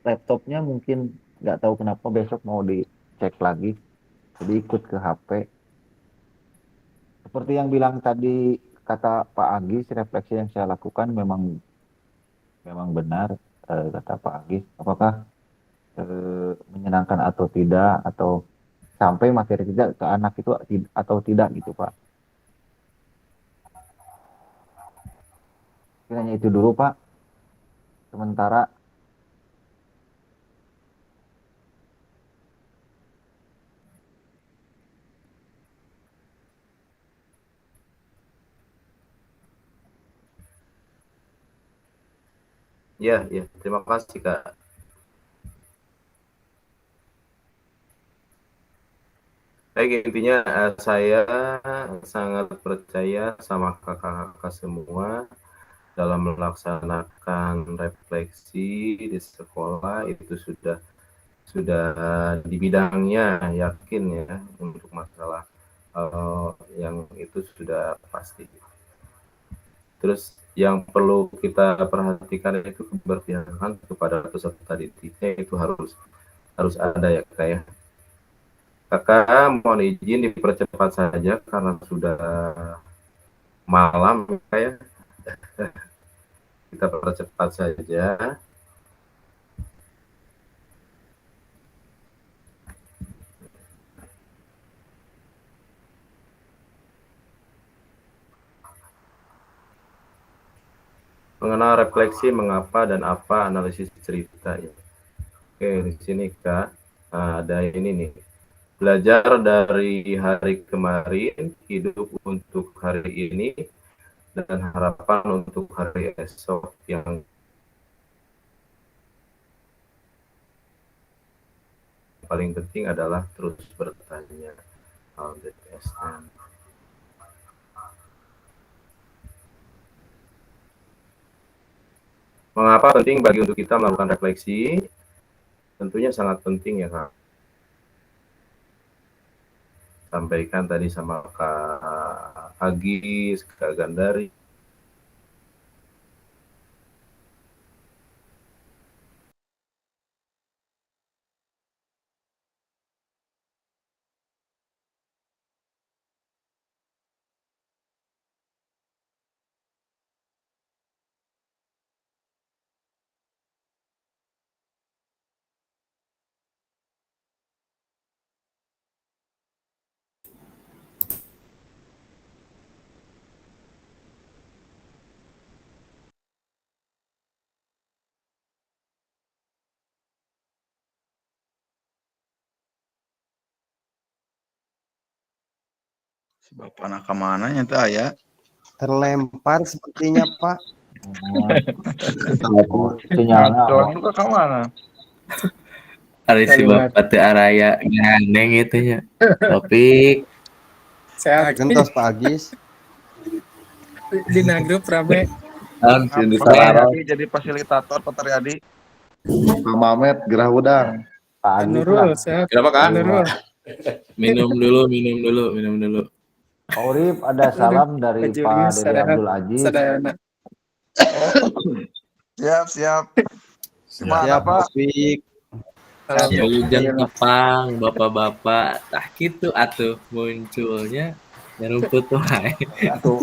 laptopnya mungkin nggak tahu kenapa besok mau dicek lagi, jadi ikut ke HP. Seperti yang bilang tadi kata Pak Agis, refleksi yang saya lakukan memang benar, kata Pak Agis. Apakah menyenangkan atau tidak, atau sampai materi tidak ke anak itu atau tidak gitu Pak. Hanya itu dulu Pak. Sementara ya, terima kasih Kak. Baik, intinya saya sangat percaya sama kakak-kakak semua dalam melaksanakan refleksi di sekolah itu sudah di bidangnya, yakin ya untuk masalah yang itu sudah pasti. Terus yang perlu kita perhatikan itu keberpihakan kepada peserta didiknya itu harus ada ya Kak ya. Kakak mohon izin dipercepat saja karena sudah malam Kak ya. Kita percepat saja. Mengenal refleksi mengapa dan apa analisis cerita ya. Oke, di sini Kak ada ini nih. Belajar dari hari kemarin, hidup untuk hari ini, dan harapan untuk hari esok yang paling penting adalah terus bertanya. Mengapa penting bagi untuk kita melakukan refleksi? Tentunya sangat penting ya Kak. Sampaikan tadi sama Kak Agis, Kak Gandari. Si Bapak nak kemana ya tuh ya? Terlempar sepertinya Pak. Sinyalnya Doang juga kemana? Hari si Bapak teu araya ngandeng itu nya. Topik. Sehat. Gentos Pak Agis. Di grup rame. Jadi fasilitator Pak Taryadi. Pak Mamet gerah udang. Pak Agis Nurul, lah. sehat. Kenapa Kak? Nurul. Minum dulu. Pak Urip ada salam dari Pak Dede Abdul Aziz. Sadayana. Siap. Siap Pak. Wilujeng tepang bapak-bapak tah kitu atuh munculnya nyarumput wae. Atuh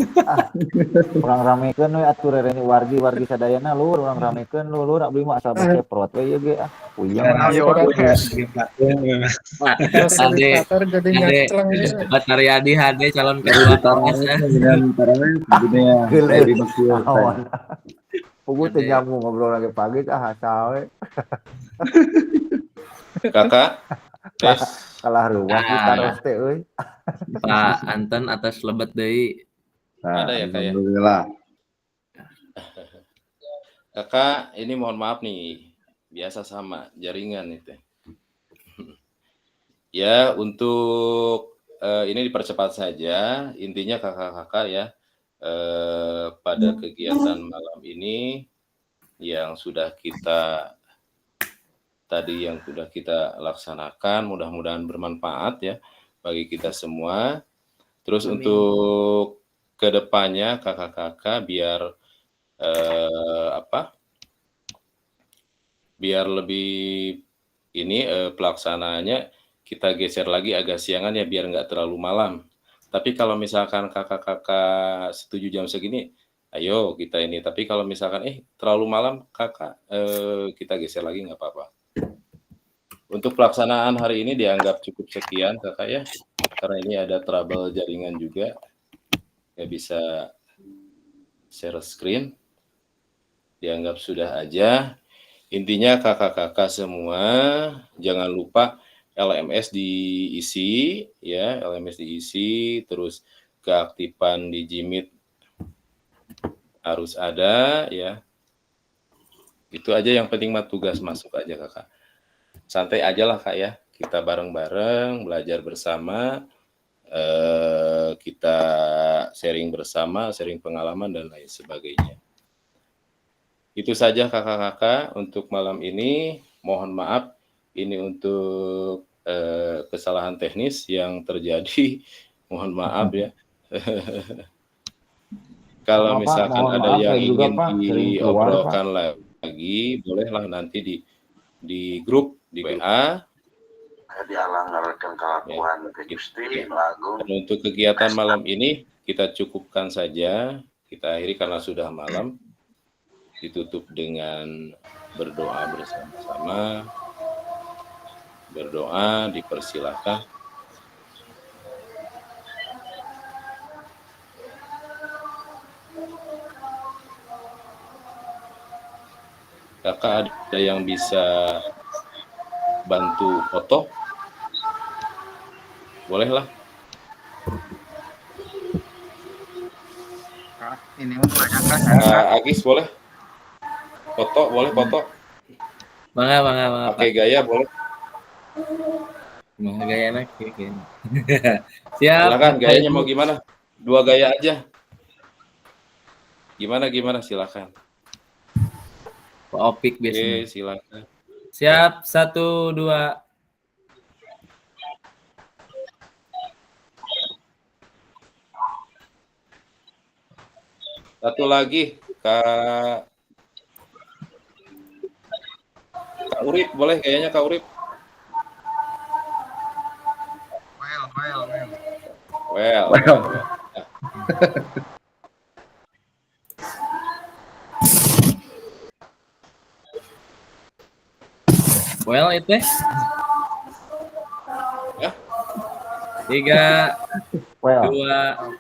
urang ramekeun we atuh rereni wargi sadayana lur urang ramekeun lur abdi mah asal baceprot we ieu ge puyeng. Ade Batariyadi Hade calon ketua Komnas. Pugu teh nyambung ngobrol lagi pagi asal we. Kakak, tes. Kalah ruwah kita ros teh euy. Pak Anton atas lebat deui. Ada ya Kak ya? Alhamdulillah. Kakak, ini mohon maaf nih. Biasa sama jaringan itu. Ya, untuk ini dipercepat saja. Intinya kakak-kakak ya, pada kegiatan malam ini yang sudah kita laksanakan, mudah-mudahan bermanfaat ya bagi kita semua. Terus untuk kedepannya kakak-kakak biar biar lebih ini pelaksanaannya kita geser lagi agak siangan ya biar nggak terlalu malam. Tapi kalau misalkan kakak-kakak setuju jam segini, ayo kita ini. Tapi kalau misalkan terlalu malam kakak kita geser lagi nggak apa-apa. Untuk pelaksanaan hari ini dianggap cukup sekian kakak ya, karena ini ada trouble jaringan juga, nggak bisa share screen, dianggap sudah aja. Intinya kakak-kakak semua jangan lupa LMS diisi ya, LMS diisi, terus keaktifan di Jimit harus ada ya. Itu aja yang penting mah tugas masuk aja kakak. Santai aja lah kak ya, kita bareng-bareng belajar bersama, kita sharing bersama, sharing pengalaman dan lain sebagainya. Itu saja kakak-kakak untuk malam ini. Mohon maaf ini untuk kesalahan teknis yang terjadi. Mohon maaf ya. Kalau Sama, Pak. misalkan Mohon ada maaf, yang saya juga, ingin Pak, sering keluar, Pak. diobrolkan lagi, bolehlah nanti di grup di WA. Dan untuk kegiatan malam ini kita cukupkan saja, kita akhiri karena sudah malam. Ditutup dengan berdoa bersama-sama. Berdoa, dipersilahkan. Kakak ada yang bisa bantu foto? Bolehlah. Ini mau tanyakan saya. Agis boleh? Foto boleh foto? Bangga, Pakai gaya boleh? Nah, gaya enak ya. Siap. Silakan gayanya mau gimana? 2 gaya aja. Gimana silakan. Pak Opik biasanya. Oke, silakan. Siap, 1, 2. Satu lagi, Kak Urip boleh kayaknya Kak Urip. Well. Well itu. Ya. 3, Well. 2.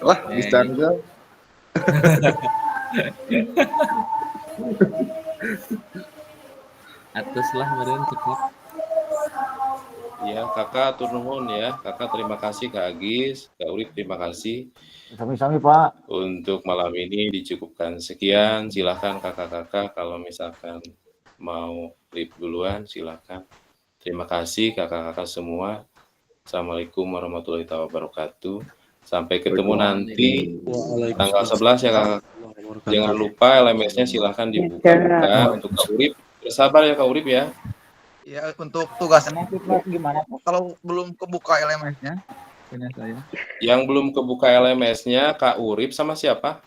Wah, bisa enggak? Atus lah meureun cepat. Ya, Kakak atur nuhun ya. Kakak terima kasih Kak Agis, Kak Urip terima kasih. Sami-sami, Pak. Untuk malam ini dicukupkan sekian. Silakan kakak-kakak kalau misalkan mau leave duluan silakan. Terima kasih kakak-kakak semua. Assalamualaikum warahmatullahi wabarakatuh. Sampai ketemu nanti tanggal 11 ya kakak. Jangan lupa LMS-nya silahkan dibuka untuk Kak Urip. Bersabar ya Kak Urip ya. Ya untuk tugasnya gimana Pak? Kalau belum kebuka LMS-nya, punya saya. Yang belum kebuka LMS-nya Kak Urip sama siapa?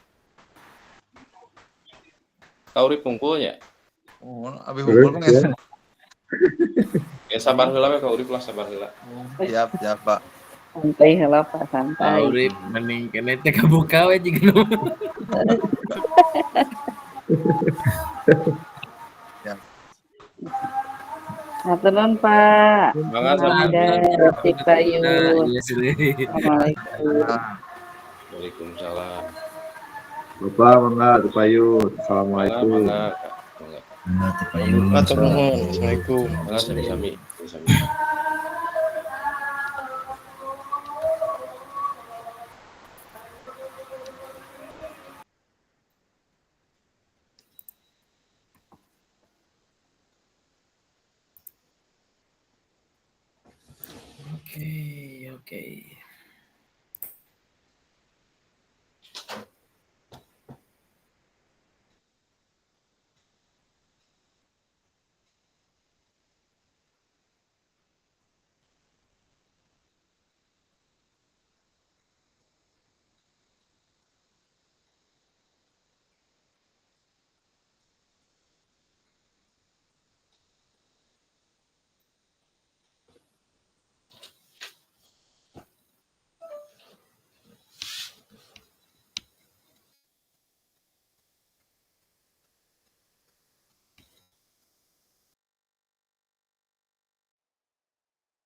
Kak Urip Pungkulnya. Oh, abi hukum ya. Ya sabar heula we Kak Urip lah sabar heula. Siap, Pak. Santai heula Pak, santai. Kak Urip mending kene teh kabuka we jiga nu. Ya. Haturun Pak. Semangat Rotik Payun. Assalamualaikum. Waalaikumsalam. Bapak, mangga Tupayun. Assalamualaikum. Mangga. Matur nuhun. Assalamualaikum. Sami-sami. Oke.